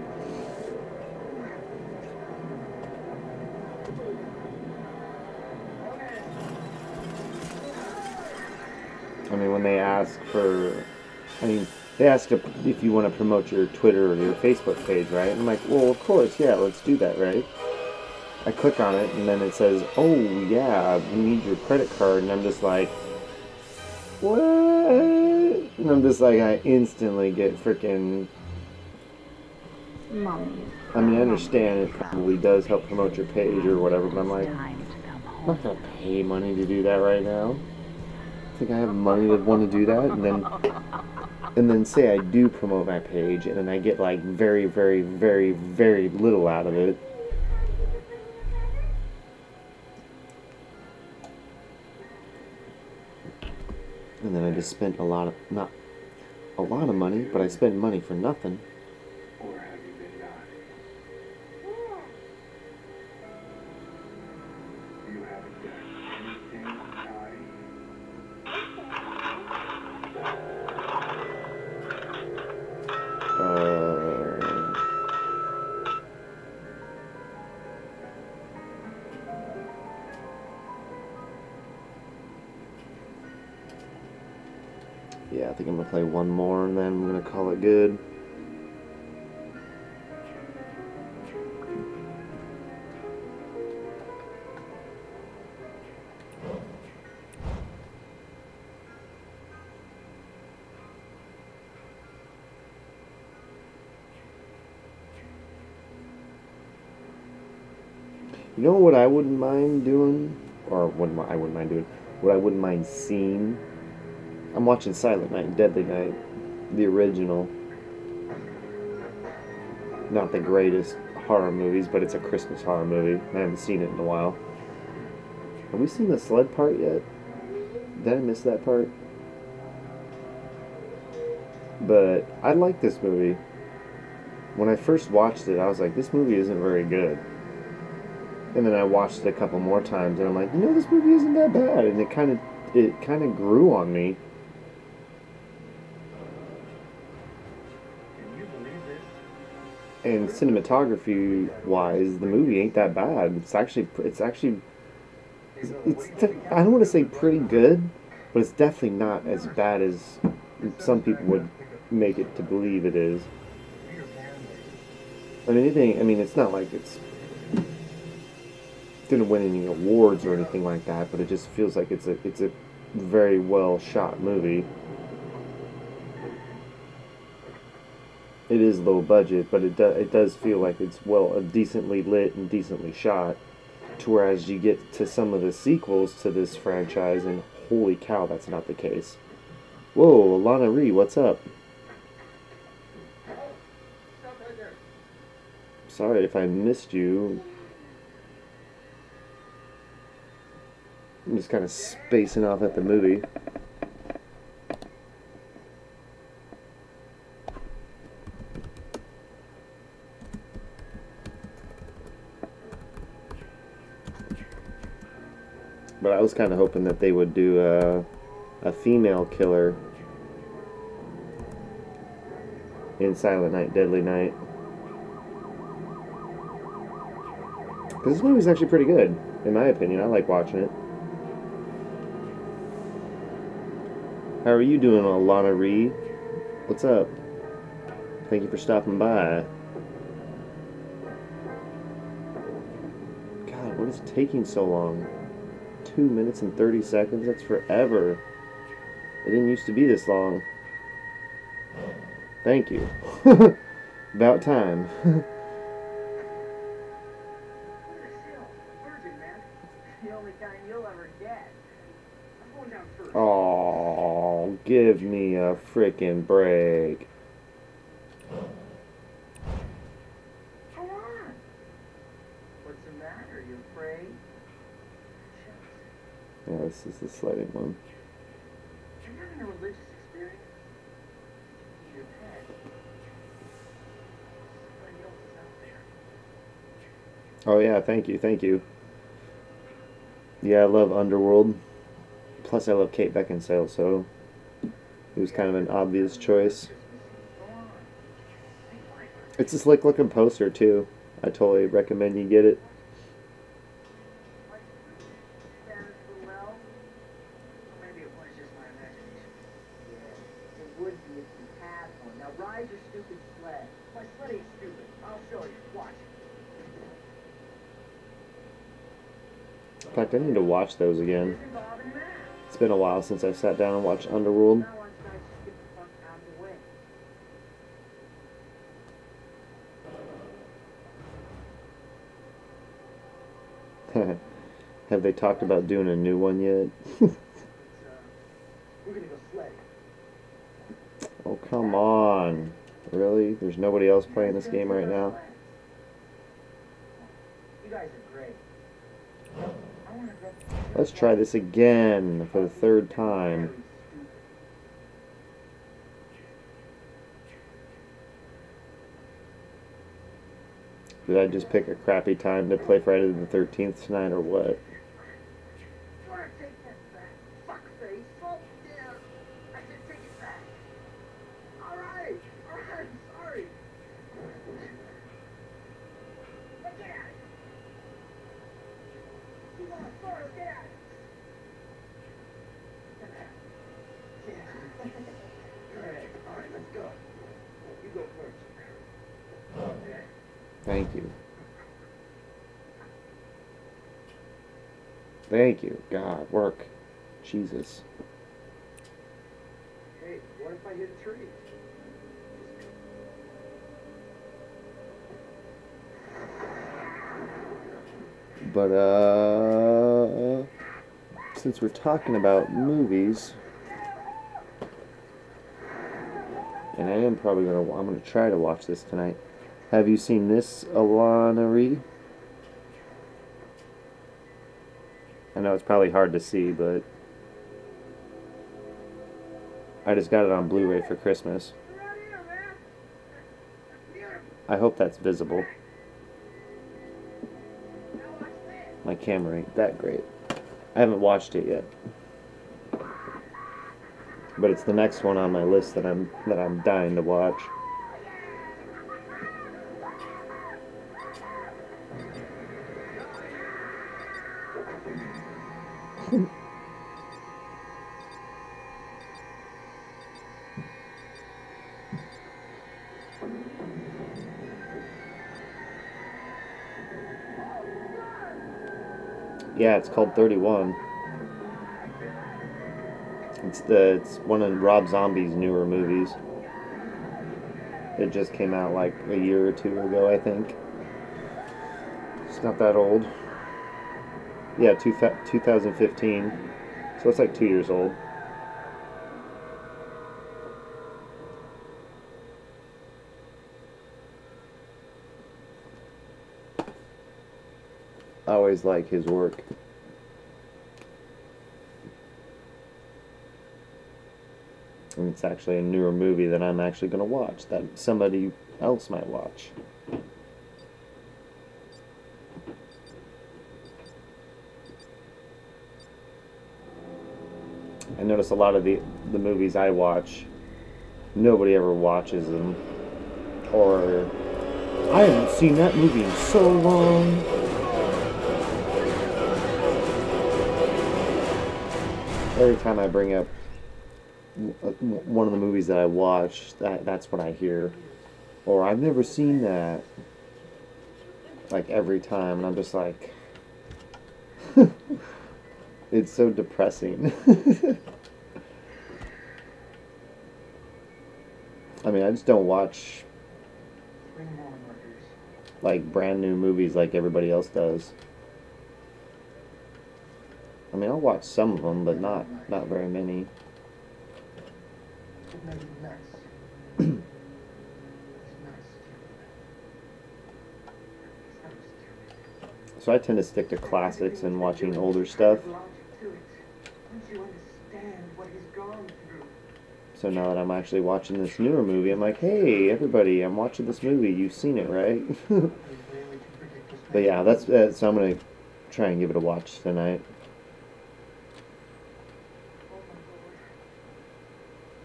I mean, when they ask for, I mean, they ask if you want to promote your Twitter or your Facebook page, right? I'm like, well, of course, yeah, let's do that, right? I click on it, and then it says, oh, yeah, we need your credit card, and I'm just like, what? And I'm just like, I instantly get freaking. Mommy. I mean, I understand it probably does help promote your page or whatever, but I'm like, I'm not gonna pay money to do that right now. I think I have money to want to do that, and then say I do promote my page, and then I get like very, very, very, very little out of it. And then I just spent a lot of, not a lot of money, but I spent money for nothing. Or have you been not? You haven't done anything naughty? Yeah, I think I'm gonna play one more and then I'm gonna call it good. You know what I wouldn't mind doing, or I wouldn't mind doing, what I wouldn't mind seeing. I'm watching Silent Night, Deadly Night, the original. Not the greatest horror movies, but it's a Christmas horror movie. I haven't seen it in a while. Have we seen the sled part yet? Did I miss that part? But I like this movie. When I first watched it, I was like, this movie isn't very good. And then I watched it a couple more times, and I'm like, this movie isn't that bad. And it kind of grew on me. Can you believe this? And cinematography wise, the movie ain't that bad. I don't want to say pretty good, but it's definitely not as bad as some people would make it to believe it is. I mean, it's not like it's didn't win any awards or anything like that, but it just feels like it's a very well shot movie. It is low budget, but it does feel like it's decently lit and decently shot. To whereas you get to some of the sequels to this franchise, and holy cow, that's not the case. Whoa, Lana Ree, what's up? Stop right there. Sorry if I missed you. I'm just kind of spacing off at the movie. But I was kind of hoping that they would do a female killer in Silent Night, Deadly Night. Because this movie's actually pretty good, in my opinion. I like watching it. How are you doing, Lana Ree? What's up? Thank you for stopping by. God, what is taking so long? 2 minutes and 30 seconds? That's forever. It didn't used to be this long. Thank you. About time. Virgin, man. The only kind you'll ever get. I'm going down first. Oh, give me a frickin' break. Come on. What's the matter? You afraid? Yeah, this is the sledding one. You're having a religious experience? Your head. Somebody else is out there. Oh yeah, thank you, thank you. Yeah, I love Underworld. Plus I love Kate Beckinsale, so it was kind of an obvious choice. It's a slick looking poster too. I totally recommend you get it. Maybe it was just my imagination. Yeah, it would be if you had one. Now ride your stupid sled. My sled ain't stupid. I'll show you. Watch. In fact, I need to watch those again. It's been a while since I sat down and watched Underworld. Now let's get the fuck out of the way. Have they talked about doing a new one yet? We're gonna go sledding. Oh, come on. Really? There's nobody else playing this game right now? You guys are great. I wanna go. Let's try this again for the third time. Did I just pick a crappy time to play Friday the 13th tonight or what? Wanna take that back? Fuckface. Oh, yeah. I said take it back. Alright, sorry. Now get at it. You wanna first get at it. Yeah. Thank you. Thank you. God, work. Jesus. Hey, what if I hit a tree? But, since we're talking about movies, and I am probably I'm gonna try to watch this tonight. Have you seen this, Alana Reed? I know it's probably hard to see, but I just got it on Blu-ray for Christmas. I hope that's visible. My camera ain't that great. I haven't watched it yet, but it's the next one on my list that I'm dying to watch. Yeah, it's called 31. It's one of Rob Zombie's newer movies. It just came out like a year or two ago, I think. It's not that old. Yeah, 2015. So it's like 2 years old. I always like his work. And it's actually a newer movie that I'm actually going to watch, that somebody else might watch. I notice a lot of the movies I watch, nobody ever watches them. Or, I haven't seen that movie in so long. Every time I bring up one of the movies that I watch, that's what I hear. Or, I've never seen that. Like, every time. And I'm just like... It's so depressing. I mean, I just don't watch... like, brand new movies like everybody else does. I mean, I'll watch some of them, but not very many. So I tend to stick to classics and watching older stuff. So now that I'm actually watching this newer movie, I'm like, hey, everybody, I'm watching this movie. You've seen it, right? But yeah, that's so I'm going to try and give it a watch tonight.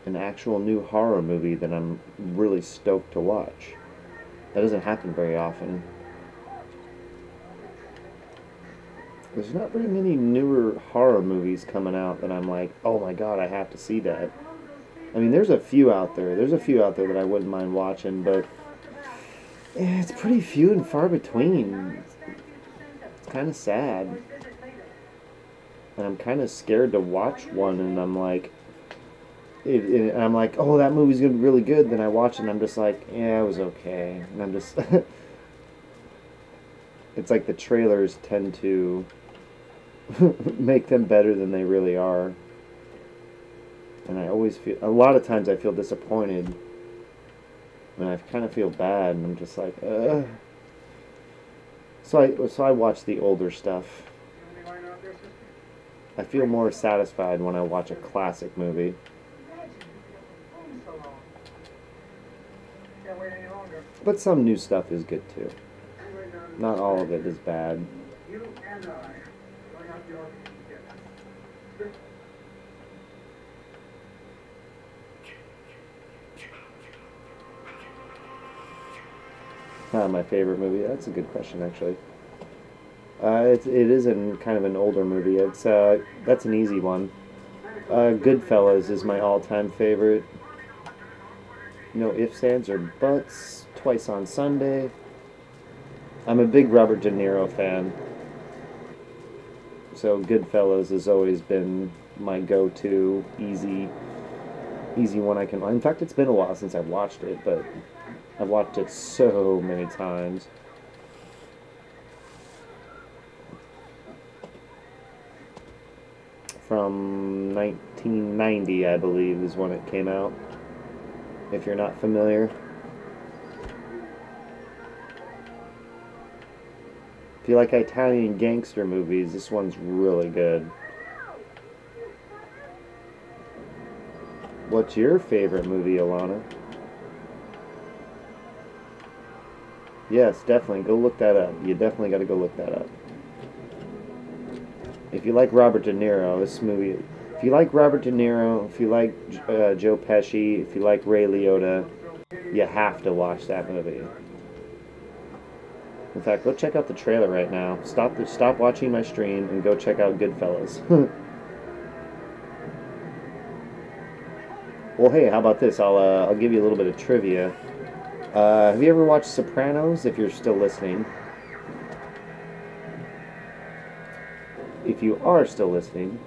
An actual new horror movie that I'm really stoked to watch. That doesn't happen very often. There's not very many newer horror movies coming out that I'm like, oh my god, I have to see that. I mean, there's a few out there. There's a few out there that I wouldn't mind watching, but it's pretty few and far between. It's kind of sad. And I'm kind of scared to watch one, and I'm like, oh, that movie's gonna be really good. Then I watch it, and I'm just like, yeah, it was okay. And I'm just, it's like the trailers tend to make them better than they really are. And I always feel, a lot of times I feel disappointed, and I kind of feel bad, and I'm just like, ugh. So I watch the older stuff. I feel more satisfied when I watch a classic movie. But some new stuff is good too. Not all of it is bad. My favorite movie? That's a good question, actually. It is kind of an older movie. That's an easy one. Goodfellas is my all-time favorite. No ifs, ands, or buts. Twice on Sunday. I'm a big Robert De Niro fan, so Goodfellas has always been my go-to, easy one I can. In fact, it's been a while since I've watched it, but I've watched it so many times. From 1990, I believe, is when it came out. If you're not familiar. If you like Italian gangster movies, this one's really good. What's your favorite movie, Alana? Yes, definitely. Go look that up. You definitely got to go look that up. If you like Robert De Niro, this movie... If you like Robert De Niro, if you like Joe Pesci, if you like Ray Liotta, you have to watch that movie. In fact, go check out the trailer right now. Stop watching my stream and go check out Goodfellas. Well, hey, how about this? I'll give you a little bit of trivia. Have you ever watched Sopranos? If you're still listening. If you are still listening,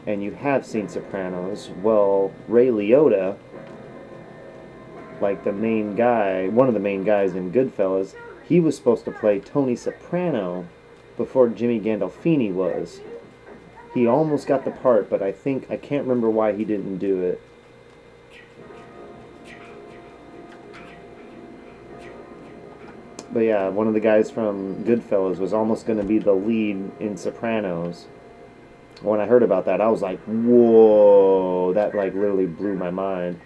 and you have seen Sopranos, well, Ray Liotta, like the main guy, one of the main guys in Goodfellas, he was supposed to play Tony Soprano before Jimmy Gandolfini was. He almost got the part, but I can't remember why he didn't do it. But yeah, one of the guys from Goodfellas was almost going to be the lead in Sopranos. When I heard about that, I was like, whoa, that like literally blew my mind.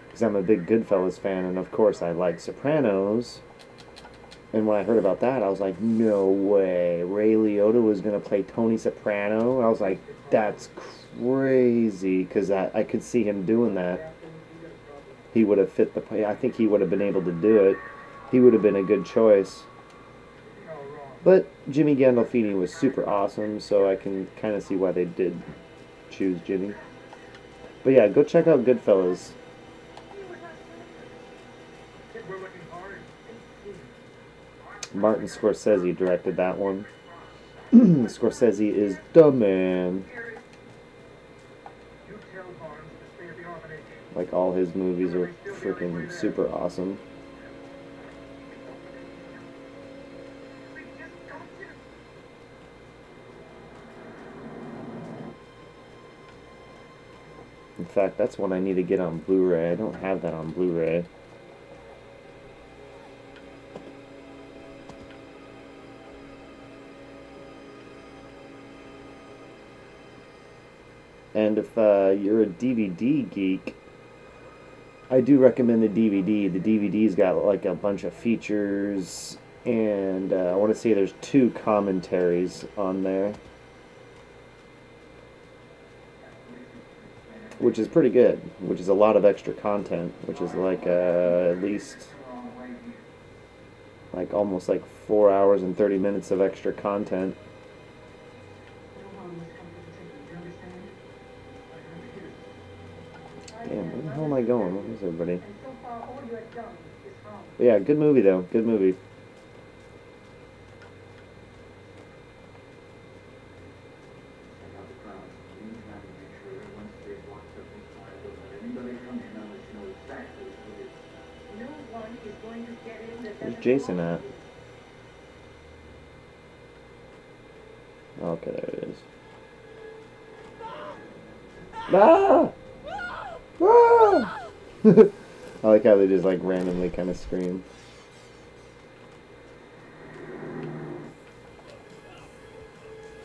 Because I'm a big Goodfellas fan, and of course I like Sopranos. And when I heard about that, I was like, no way. Ray Liotta was going to play Tony Soprano. I was like, that's crazy. Because I could see him doing that. He would have fit the... I think he would have been able to do it. He would have been a good choice. But Jimmy Gandolfini was super awesome, so I can kind of see why they did choose Jimmy. But yeah, go check out Goodfellas. Martin Scorsese directed that one. Scorsese is the man. Like, all his movies are freaking super awesome. In fact, that's one I need to get on Blu-ray. I don't have that on Blu-ray. And if you're a DVD geek, I do recommend the DVD. The DVD's got like a bunch of features, and I want to say there's 2 commentaries on there, which is pretty good, which is a lot of extra content, which is like at least like almost like 4 hours and 30 minutes of extra content. Damn, where the hell am I going? Where is everybody? But yeah, good movie though. Good movie. Where's Jason at? Okay, there it is. Ah! Ah! I like how they just like randomly kind of scream.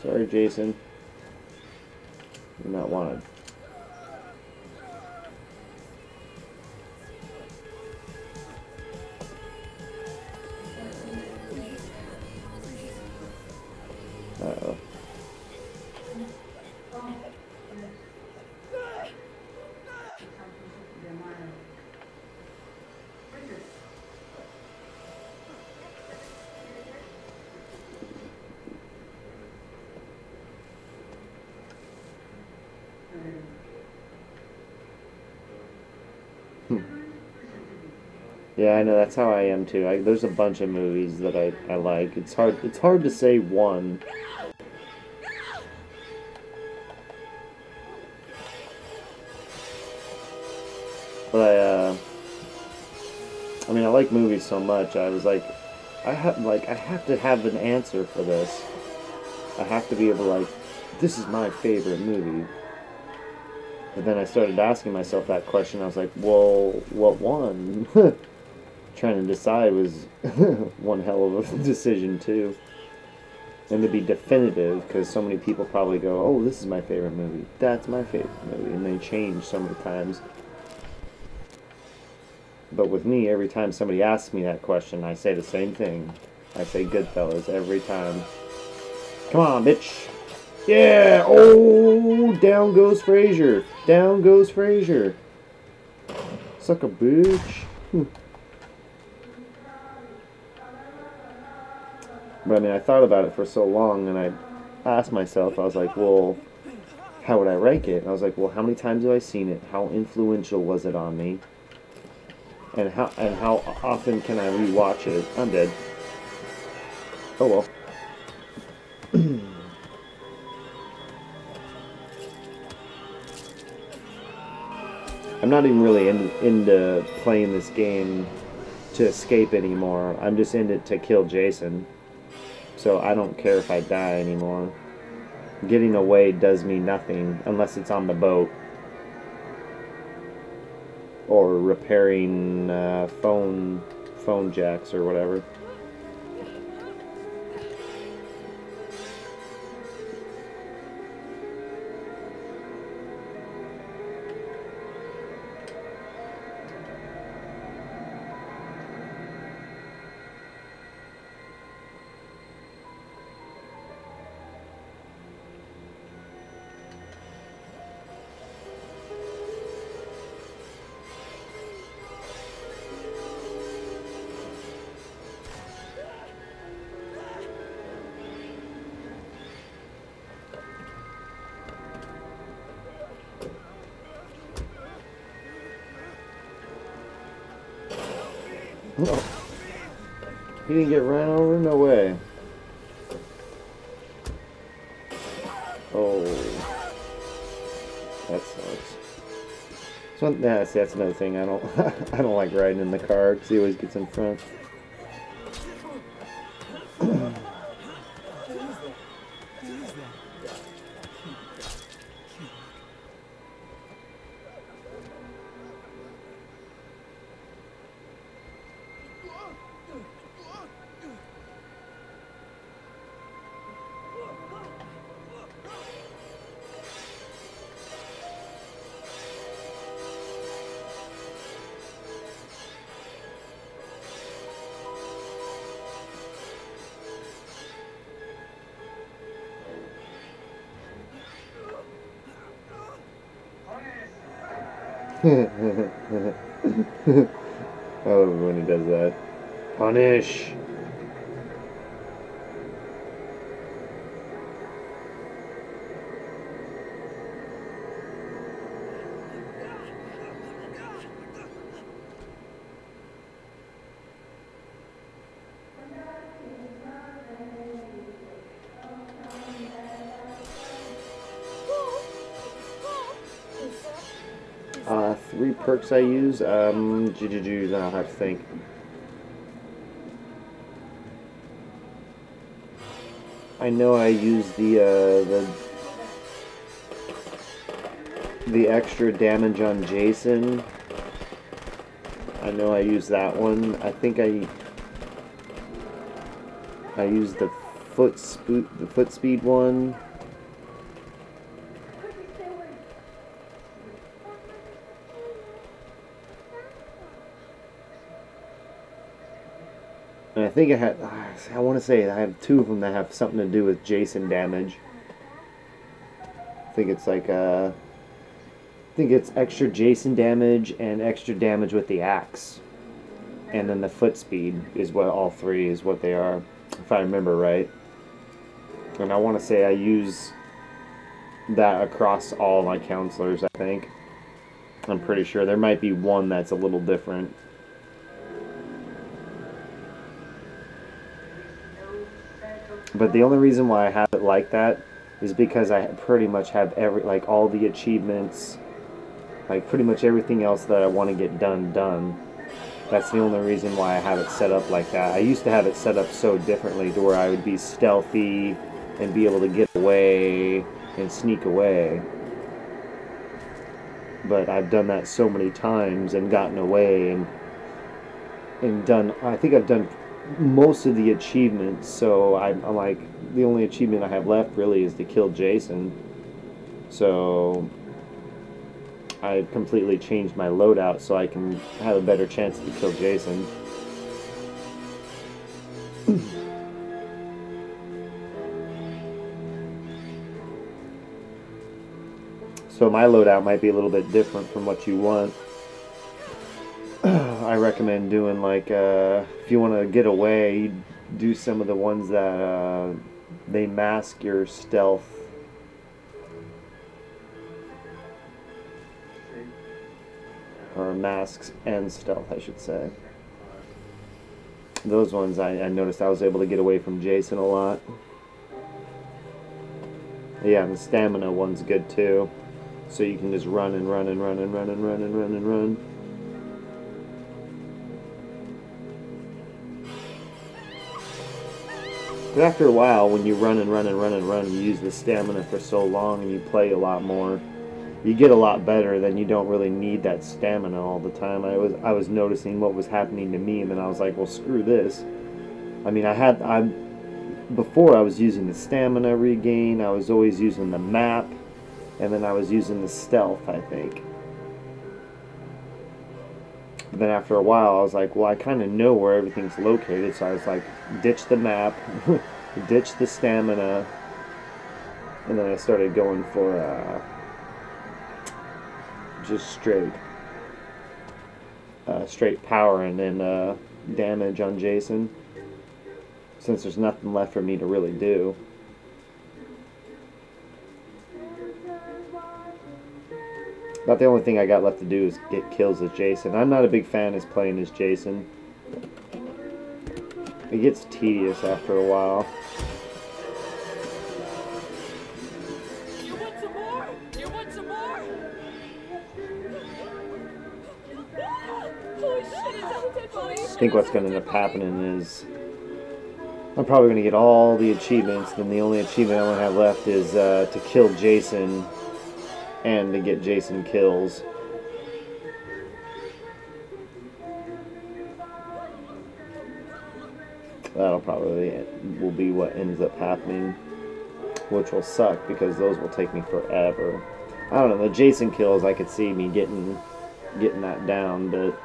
Sorry, Jason. You're not wanted. Uh-oh. Yeah, I know that's how I am too. There's a bunch of movies that I like. It's hard to say one. But I mean, I like movies so much. I was like, I have to have an answer for this. I have to be able to like, this is my favorite movie. But then I started asking myself that question. I was like, well, what one? Trying to decide was one hell of a decision too. And to be definitive, because so many people probably go, oh, this is my favorite movie. That's my favorite movie. And they change so many times. But with me, every time somebody asks me that question, I say the same thing. I say Goodfellas every time. Come on, bitch. Yeah! Oh, down goes Frazier. Down goes Frazier. Suck a bitch. But I mean, I thought about it for so long, and I asked myself, I was like, well, how would I rank it? And I was like, well, how many times have I seen it? How influential was it on me? And how often can I rewatch it? I'm dead. Oh well. I'm not even really into playing this game to escape anymore. I'm just in it to kill Jason. So I don't care if I die anymore. Getting away does me nothing unless it's on the boat. Or repairing phone jacks or whatever. Oh. He didn't get ran over? No way. Oh. That sucks. So, yeah, see, that's another thing. I don't I don't like riding in the car because he always gets in front. I love it when he does that. Punish! Three perks I use. Then I'll have to think. I know I use the extra damage on Jason. I know I use that one. I think I use the foot speed one. And I think I want to say I have two of them that have something to do with Jason damage. I think it's like, I think it's extra Jason damage and extra damage with the axe. And then the foot speed is what all three is what they are, if I remember right. And I want to say I use that across all my counselors, I think. I'm pretty sure. There might be one that's a little different. But the only reason why I have it like that is because I pretty much have like all the achievements, like pretty much everything else that I want to get done. That's the only reason why I have it set up like that. I used to have it set up so differently to where I would be stealthy and be able to get away and sneak away. But I've done that so many times and gotten away and done, I think I've done most of the achievements, so I'm like, the only achievement I have left really is to kill Jason. So I completely changed my loadout so I can have a better chance to kill Jason. So my loadout might be a little bit different from what you want. I recommend doing like, if you want to get away, do some of the ones that they mask your stealth. Or masks and stealth, I should say. Those ones I noticed I was able to get away from Jason a lot. Yeah, and the stamina one's good too. So you can just run and run and run and run and run and run and run. But after a while, when you run and run and run and run, you use the stamina for so long and you play a lot more, you get a lot better, then you don't really need that stamina all the time. I was noticing what was happening to me, and then I was like, well, screw this. I mean, before I was using the stamina regain, I was always using the map, and then I was using the stealth, I think. But then after a while, I was like, well, I kind of know where everything's located, so I was like, ditch the map, ditch the stamina, and then I started going for just straight power and then damage on Jason, since there's nothing left for me to really do. About the only thing I got left to do is get kills as Jason. I'm not a big fan of playing as Jason. It gets tedious after a while. You want some more? You want some more? Holy shit, is that a dead body? I think what's going to end up happening is I'm probably going to get all the achievements, then the only achievement I'm going to have left is to kill Jason and to get Jason kills. That'll probably will be what ends up happening, which will suck because those will take me forever. I don't know, the Jason kills I could see me getting that down, but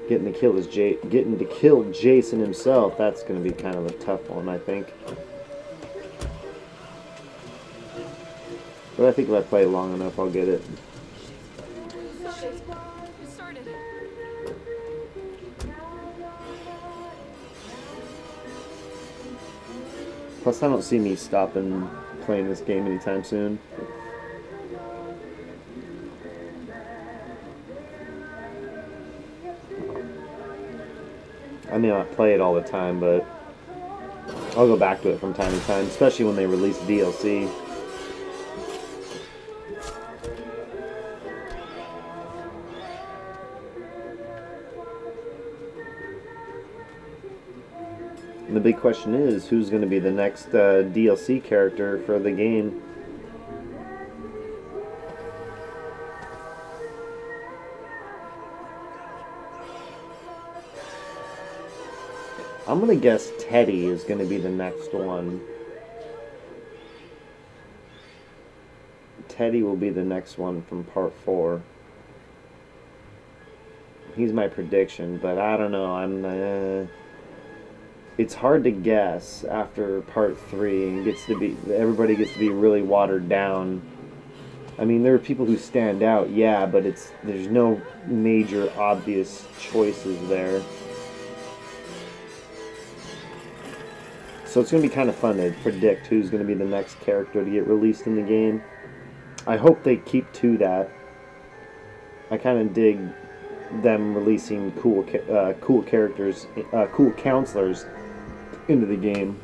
getting to kill Jason himself, that's going to be kind of a tough one, I think. But I think if I play long enough, I'll get it. It started. Plus, I don't see me stopping playing this game anytime soon. I may not play it all the time, but I'll go back to it from time to time, especially when they release DLC. And the big question is, who's going to be the next DLC character for the game? I'm going to guess Teddy is going to be the next one. Teddy will be the next one from Part 4. He's my prediction, but I don't know. It's hard to guess after Part 3, and everybody gets to be really watered down. I mean, there are people who stand out, yeah, but there's no major obvious choices there. So it's going to be kind of fun to predict who's going to be the next character to get released in the game. I hope they keep to that. I kind of dig them releasing cool characters, cool counselors into the game.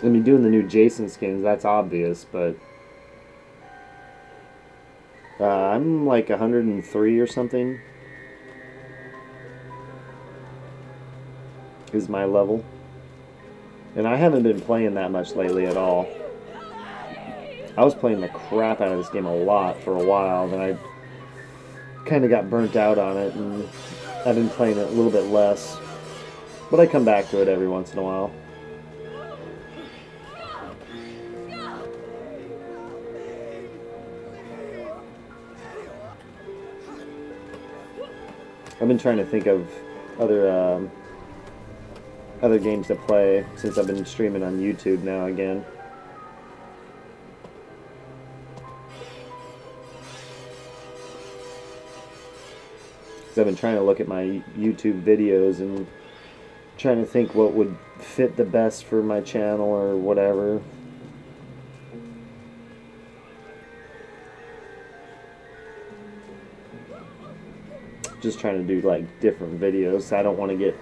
I mean, doing the new Jason skins, that's obvious, but I'm like 103 or something is my level. And I haven't been playing that much lately at all. I was playing the crap out of this game a lot for a while, then I kind of got burnt out on it, and I've been playing it a little bit less. But I come back to it every once in a while. I've been trying to think of other games to play since I've been streaming on YouTube now again. Because I've been trying to look at my YouTube videos and trying to think what would fit the best for my channel or whatever. Just trying to do like different videos. I don't want to get...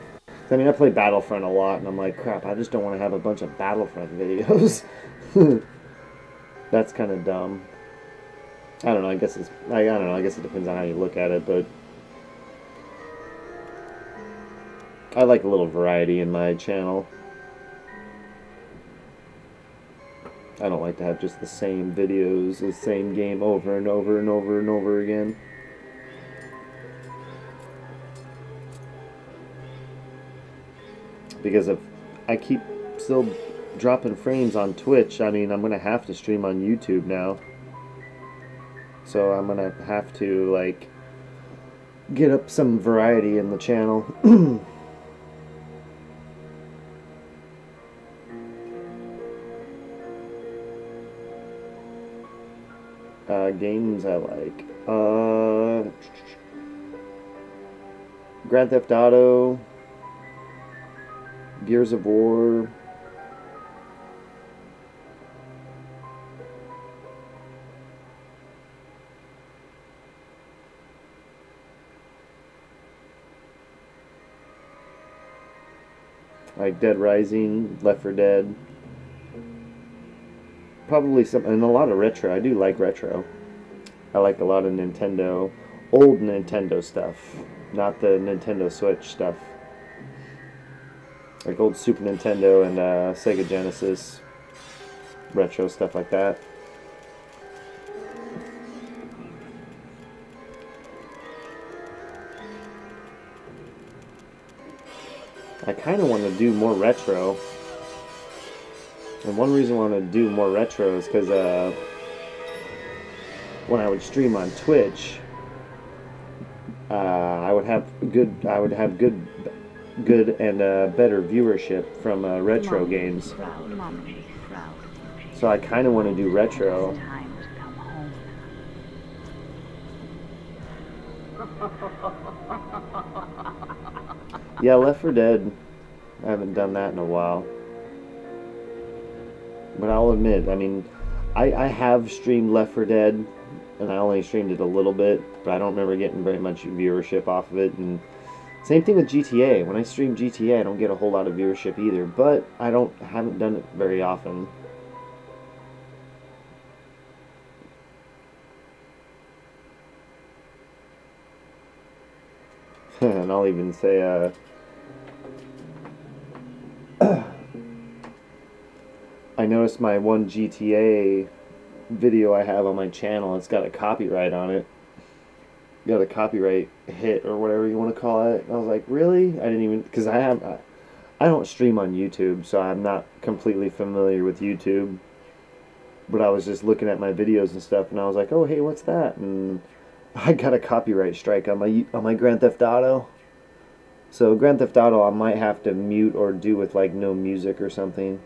I mean, I play Battlefront a lot, and I'm like, crap, I just don't want to have a bunch of Battlefront videos. That's kind of dumb. I don't know, I guess it's... I don't know, I guess it depends on how you look at it, but... I like a little variety in my channel. I don't like to have just the same videos, the same game over and over and over and over again. Because if I keep still dropping frames on Twitch, I mean, I'm going to have to stream on YouTube now. So I'm going to have to, like, get up some variety in the channel. Games I like. Grand Theft Auto, Gears of War, like Dead Rising, Left 4 Dead. Probably some, and a lot of retro. I do like retro. I like a lot of Nintendo, old Nintendo stuff, not the Nintendo Switch stuff. Like old Super Nintendo and Sega Genesis, retro stuff like that. I kind of want to do more retro. And one reason I want to do more retro is because when I would stream on Twitch, I would have good and better viewership from retro games. So I kind of want to do retro. Yeah, Left 4 Dead. I haven't done that in a while. But I'll admit, I mean, I have streamed Left 4 Dead, and I only streamed it a little bit, but I don't remember getting very much viewership off of it. And same thing with GTA. When I stream GTA, I don't get a whole lot of viewership either, but I haven't done it very often. And I'll even say, I noticed my one GTA video I have on my channel, it's got a copyright on it. Got a copyright hit or whatever you want to call it. And I was like, really? I didn't even, because I don't stream on YouTube, so I'm not completely familiar with YouTube. But I was just looking at my videos and stuff, and I was like, oh, hey, what's that? And I got a copyright strike on my Grand Theft Auto. So Grand Theft Auto I might have to mute or do with like no music or something.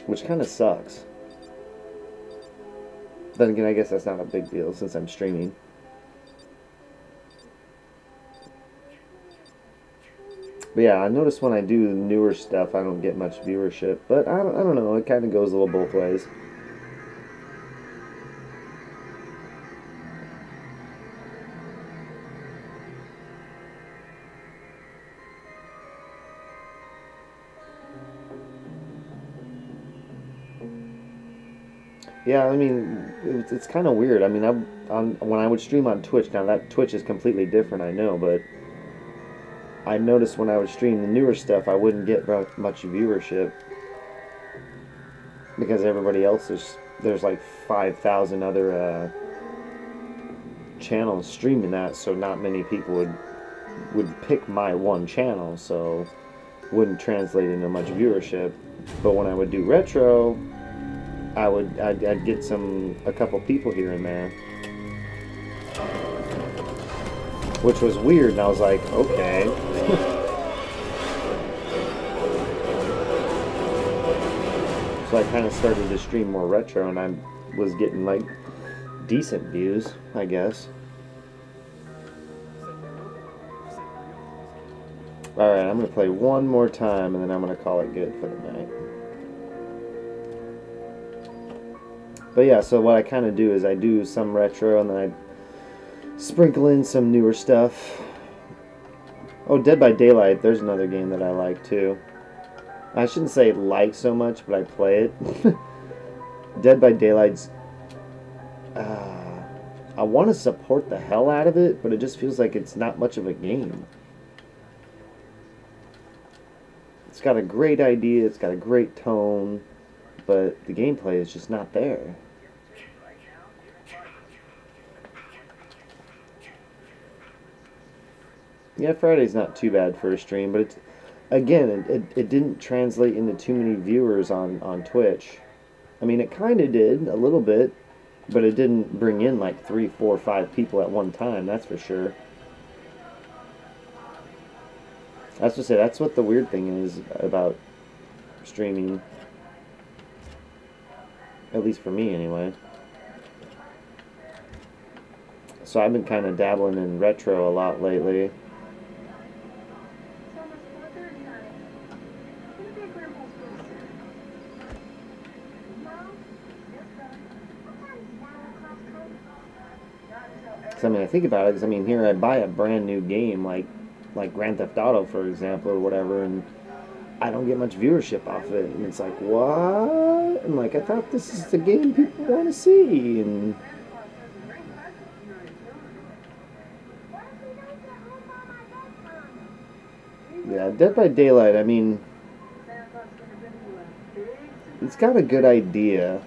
Which kind of sucks. Then again, I guess that's not a big deal since I'm streaming. But yeah, I notice when I do newer stuff, I don't get much viewership. But I don't know, it kind of goes a little both ways. Yeah, I mean, it's kind of weird. I mean, when I would stream on Twitch, now that Twitch is completely different, I know, but I noticed when I would stream the newer stuff, I wouldn't get much viewership because everybody else there's like 5,000 other channels streaming that, so not many people would pick my one channel, so wouldn't translate into much viewership. But when I would do retro, I'd get a couple people here and there, which was weird. And I was like, okay. So I kind of started to stream more retro, and I was getting like decent views, I guess. Alright, I'm going to play one more time, and then I'm going to call it good for the night. But yeah, so what I kind of do is I do some retro, and then I sprinkle in some newer stuff. Oh, Dead by Daylight, there's another game that I like too. I shouldn't say like so much, but I play it. Dead by Daylight's... I want to support the hell out of it, but it just feels like it's not much of a game. It's got a great idea, it's got a great tone, but the gameplay is just not there. Yeah, Friday's not too bad for a stream, but it's, again, it didn't translate into too many viewers on Twitch. I mean, it kind of did, a little bit, but it didn't bring in like 3, 4, 5 people at one time, that's for sure. That's to say, that's what the weird thing is about streaming. At least for me, anyway. So I've been kind of dabbling in retro a lot lately. So, I mean, I think about it, because, I mean, here I buy a brand new game, like Grand Theft Auto, for example, or whatever, and I don't get much viewership off of it, and it's like, what? And like, I thought this is the game people want to see, and yeah, Dead by Daylight, I mean, it's got a good idea.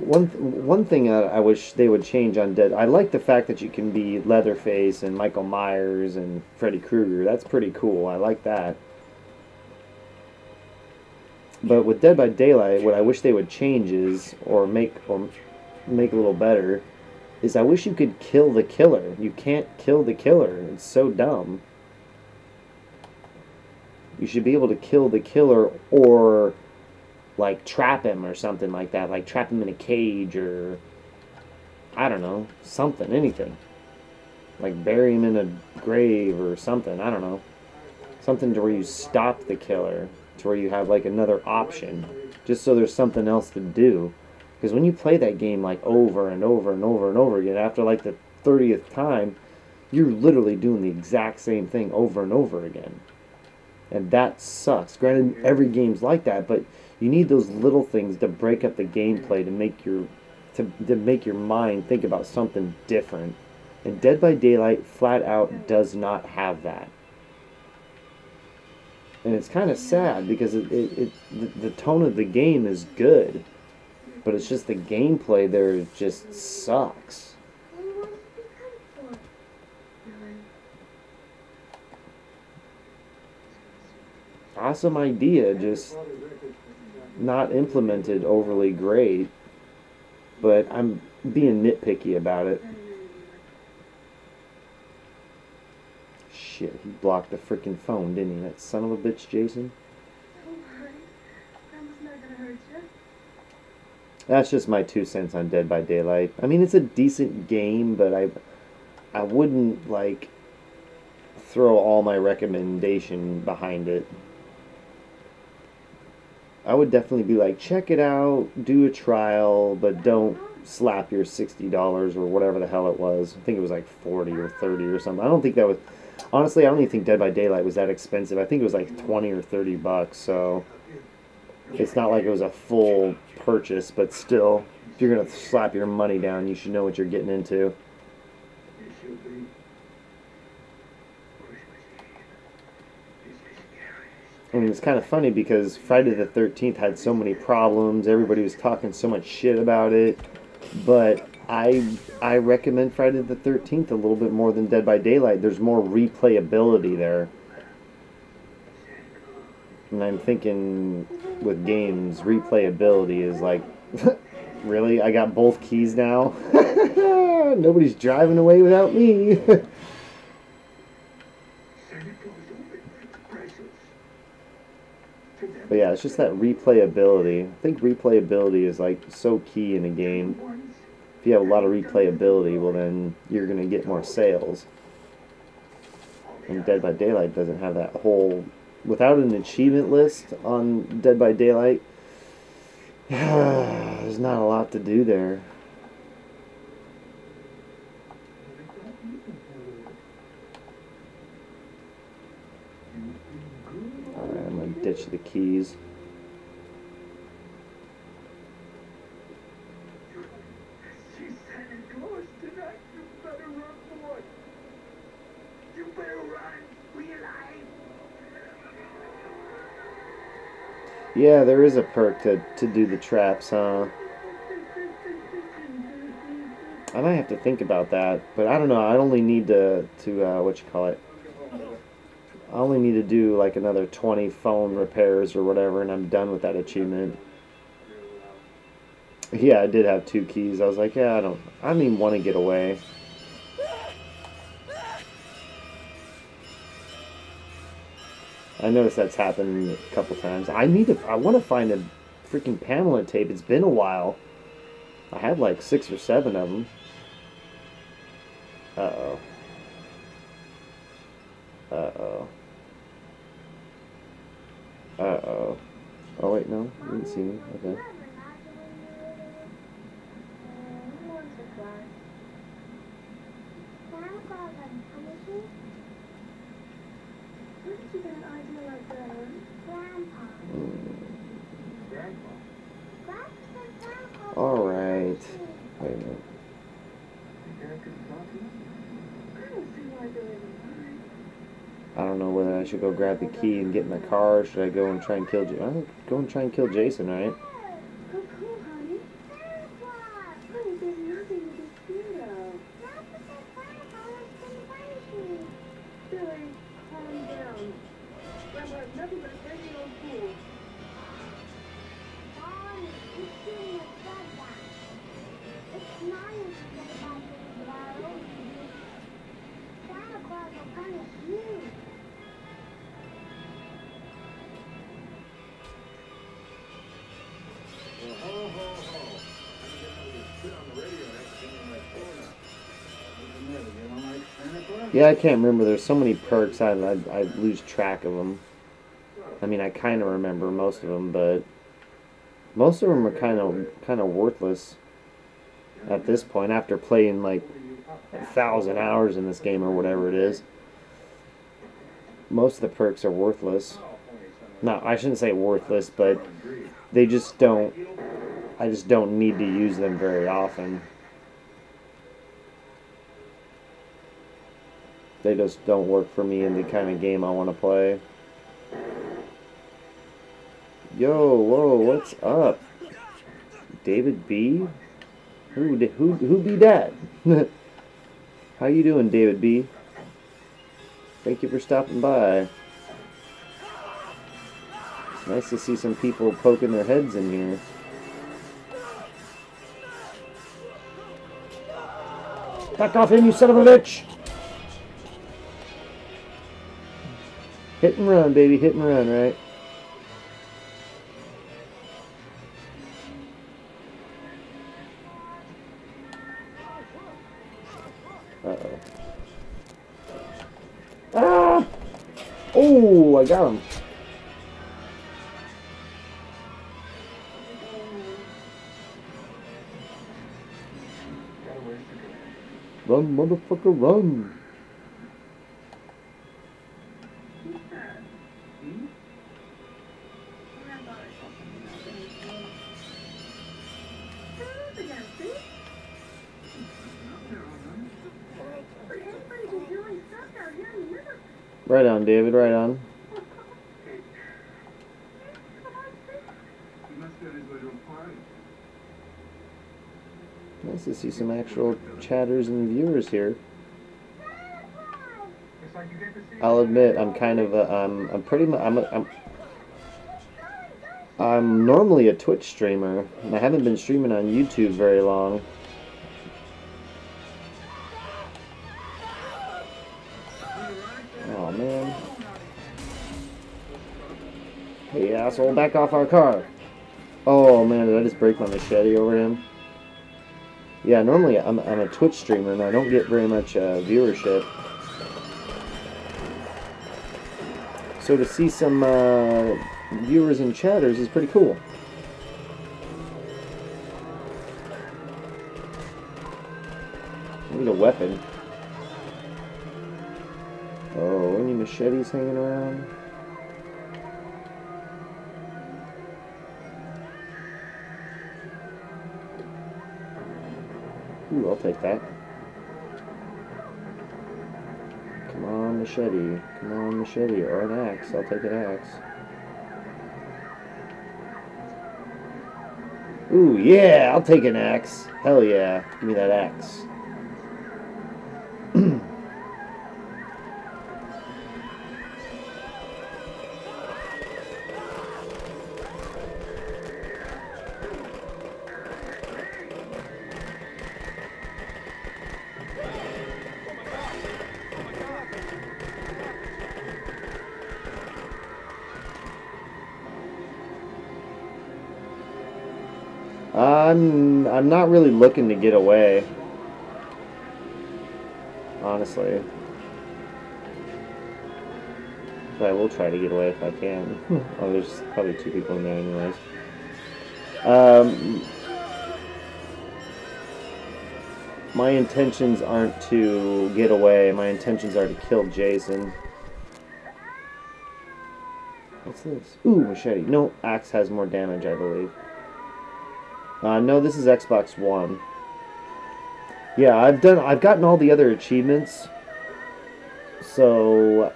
One thing I wish they would change on Dead, I like the fact that you can be Leatherface and Michael Myers and Freddy Krueger. That's pretty cool. I like that. But with Dead by Daylight, what I wish they would change is, or make a little better, is I wish you could kill the killer. You can't kill the killer. It's so dumb. You should be able to kill the killer, or like trap him or something like that, like trap him in a cage, or I don't know, something, anything, like bury him in a grave or something, I don't know, something to where you stop the killer, to where you have like another option, just so there's something else to do. Because when you play that game like over and over and over and over again, after like the 30th time, you're literally doing the exact same thing over and over again, and that sucks. Granted, every game's like that, but you need those little things to break up the gameplay, to make your mind think about something different. And Dead by Daylight flat out does not have that. And it's kind of sad, because the tone of the game is good, but it's just the gameplay there just sucks. Awesome idea, just not implemented overly great, but I'm being nitpicky about it. Shit, he blocked the freaking phone, didn't he? That son of a bitch, Jason. That's just my 2 cents on Dead by Daylight. I mean, it's a decent game, but I wouldn't, like, throw all my recommendation behind it. I would definitely be like, check it out, do a trial, but don't slap your $60 or whatever the hell it was. I think it was like 40 or 30 or something. I don't think that was... Honestly, I don't even think Dead by Daylight was that expensive. I think it was like 20 or 30 bucks, so... It's not like it was a full purchase, but still, if you're gonna slap your money down, you should know what you're getting into. It should be Christmas Eve. It's the scariest. I mean, it's kind of funny because Friday the 13th had so many problems. Everybody was talking so much shit about it, but I recommend Friday the 13th a little bit more than Dead by Daylight. There's more replayability there. And I'm thinking with games, replayability is like, really? I got both keys now? Nobody's driving away without me. Santa Claus opened the presents. To them, But yeah, it's just that replayability. I think replayability is like so key in a game. ones If you have a lot of replayability, well then you're going to get more sales. And Dead by Daylight doesn't have that whole... Without an achievement list on Dead by Daylight, there's not a lot to do there. Alright, I'm going to ditch the keys. She's Santa Claus tonight. You better run, boy. You better run. Realize. Yeah, there is a perk to do the traps, huh? I might have to think about that, but I don't know. I only need to what you call it? I only need to do like another 20 phone repairs or whatever, and I'm done with that achievement. Yeah, I did have 2 keys. I was like, yeah, I don't even want to get away. I noticed that's happened a couple times. I want to find a freaking Pamela tape. It's been a while. I had like 6 or 7 of them. Uh-oh. Uh-oh. Uh-oh. Oh, wait, no. You didn't see me. Okay. Where did you get an idea like that, huh? Grandpa. Grandpa. Alright. Wait a minute. Dad couldn't talk to him? I don't see why they're in I don't know whether I should go grab the key and get in the car, or should I go and try and kill Jason? I'll go and try and kill Jason, right? Oh, cool, honey. Honey, there's nothing to be scared of. Billy, calm down. Grandma has nothing but a 10-year-old fool. Well, ho, ho, ho. I'm getting to sit on the radio and have to get on my phone now. Isn't that, you don't like Santa Claus? Yeah, I can't remember. There's so many perks, I lose track of them. I mean, I kind of remember most of them, but most of them are kind of worthless at this point. After playing like 1,000 hours in this game or whatever it is, most of the perks are worthless. No, I shouldn't say worthless, but they just don't. I just don't need to use them very often. They just don't work for me in the kind of game I want to play. Yo, whoa, what's up? David B? Who be that? How you doing, David B? Thank you for stopping by. It's nice to see some people poking their heads in here. Back off him, you son of a bitch! Hit and run, baby. Hit and run, right? Uh-oh. Ah! Oh, I got him. Run, motherfucker, run. Right on, David, right on. He must be on his way to a party. Nice to see some actual chatters and viewers here. Looks like you get to see I'll admit, I'm kind of I'm pretty much I'm normally a Twitch streamer, and I haven't been streaming on YouTube very long. Oh man. Hey asshole, back off our car. Oh man, did I just break my machete over him? Yeah, normally I'm a Twitch streamer and I don't get very much viewership. So to see some viewers and chatters is pretty cool. I need a weapon. Oh, any machetes hanging around? Ooh, I'll take that. Come on, machete. Come on, machete. Or an axe. I'll take an axe. Ooh, yeah! I'll take an axe. Hell yeah. Give me that axe. I'm not really looking to get away, honestly. But I will try to get away if I can. Oh, there's probably 2 people in there anyways. My intentions aren't to get away. My intentions are to kill Jason. What's this? Ooh, machete. No, axe has more damage, I believe. No, this is Xbox One. Yeah, I've gotten all the other achievements, so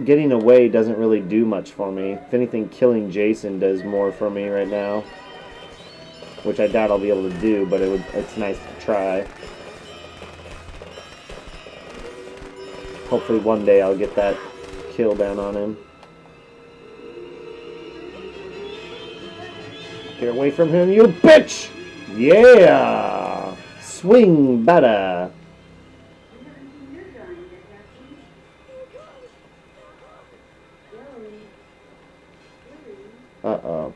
getting away doesn't really do much for me. If anything, killing Jason does more for me right now, which I doubt I'll be able to do, but it's nice to try. Hopefully one day I'll get that kill down on him. Get away from him, you bitch! Yeah! Swing better! Uh-oh.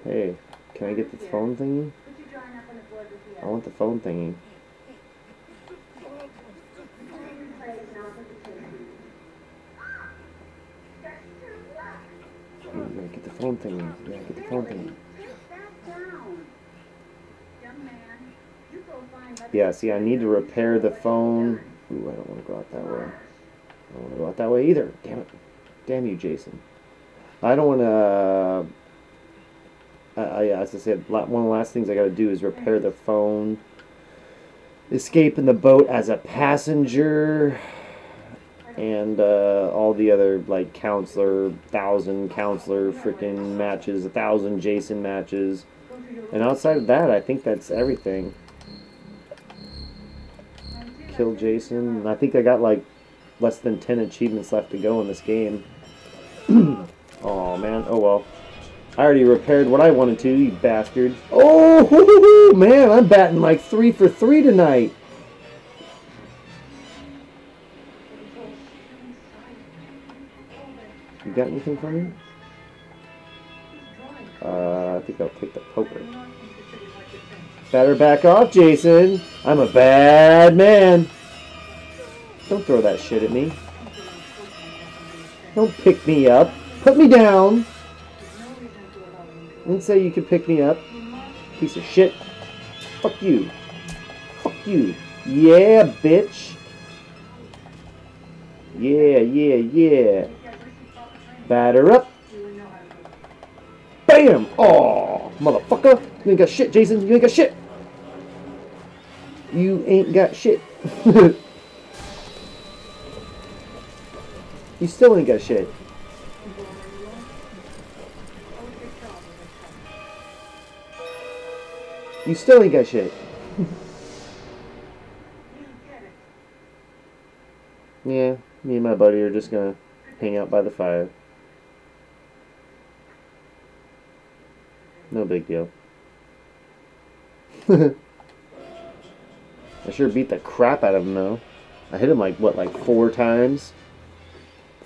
Hey, can I get the phone thingy? I want the phone thingy. Yeah, get the phone thingy. Yeah, get the phone thingy. Yeah, see, I need to repair the phone. Ooh, I don't want to go out that way. I don't want to go out that way either. Damn it. Damn you, Jason. I don't want to... as I said, one of the last things I got to do is repair the phone. Escape in the boat as a passenger. And all the other, like, counselor, 1,000 counselor freaking matches, 1,000 Jason matches. And outside of that, I think that's everything. Kill Jason. I think I got, like, less than 10 achievements left to go in this game. Oh man. Oh well. I already repaired what I wanted to, you bastard. Oh, man, I'm batting like 3 for 3 tonight. You got anything for me? I think I'll take the poker. Better back off, Jason. I'm a bad man. Don't throw that shit at me. Don't pick me up. Put me down. Didn't say you could pick me up. Piece of shit. Fuck you. Fuck you. Yeah, bitch. Yeah, yeah, yeah. Batter up. Bam! Oh, motherfucker. You ain't got shit, Jason. You ain't got shit. You ain't got shit. You still ain't got shit. You still ain't got shit. Yeah, me and my buddy are just gonna hang out by the fire. No big deal. I sure beat the crap out of him though. I hit him like, what, like 4 times?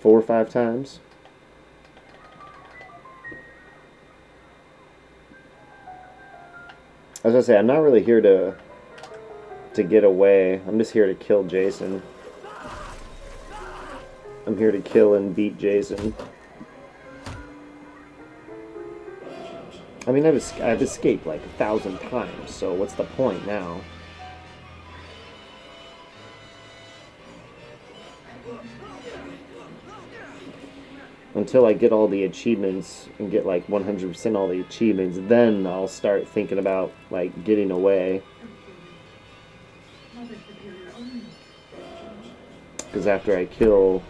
4 or 5 times? I was gonna say, I'm not really here to get away. I'm just here to kill Jason. I'm here to kill and beat Jason. I mean, I've escaped like 1,000 times, so what's the point now? Until I get all the achievements and get like 100% all the achievements, then I'll start thinking about like getting away. Because after I kill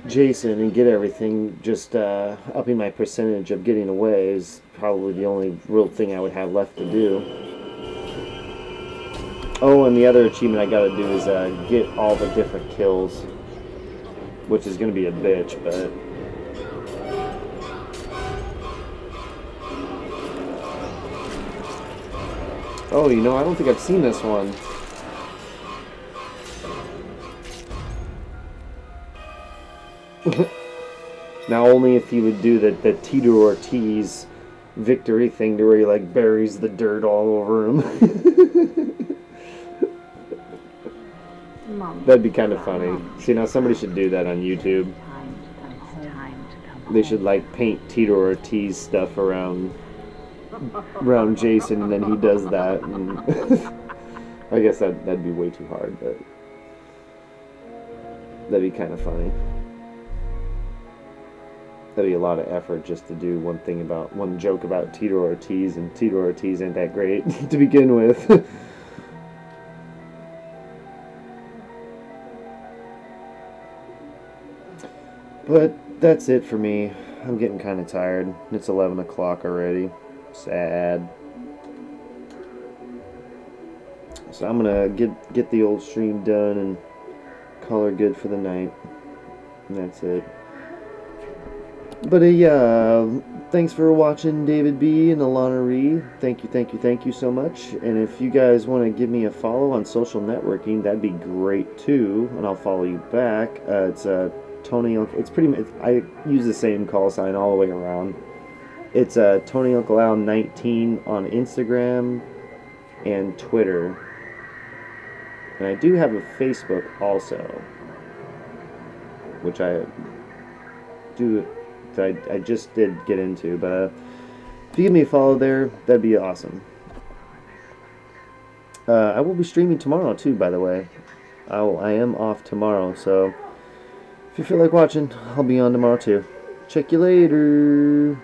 Jason and get everything, just upping my percentage of getting away is probably the only real thing I would have left to do. Oh, and the other achievement I gotta do is get all the different kills, which is gonna be a bitch, but oh, you know, I don't think I've seen this one. Now only if he would do the Tito Ortiz victory thing to where he like buries the dirt all over him. That'd be kind of funny. See, now somebody should do that on YouTube. They should like paint Tito Ortiz stuff around Jason, and then he does that. And I guess that'd be way too hard, but that'd be kind of funny. That'd be a lot of effort just to do one joke about Tito Ortiz, and Tito Ortiz ain't that great to begin with. But that's it for me. I'm getting kind of tired. It's 11 o'clock already. Sad. So I'm gonna get the old stream done and call her good for the night. And that's it. But yeah, thanks for watching, David B. and Alana Ree. Thank you so much. And if you guys want to give me a follow on social networking, that'd be great too. And I'll follow you back. It's Tony. It's pretty much. I use the same call sign all the way around. It's tonyuncleal19 on Instagram and Twitter. And I do have a Facebook also, which I just did get into, but if you give me a follow there, that'd be awesome. I will be streaming tomorrow too, by the way. I am off tomorrow, so if you feel like watching, I'll be on tomorrow too. Check you later.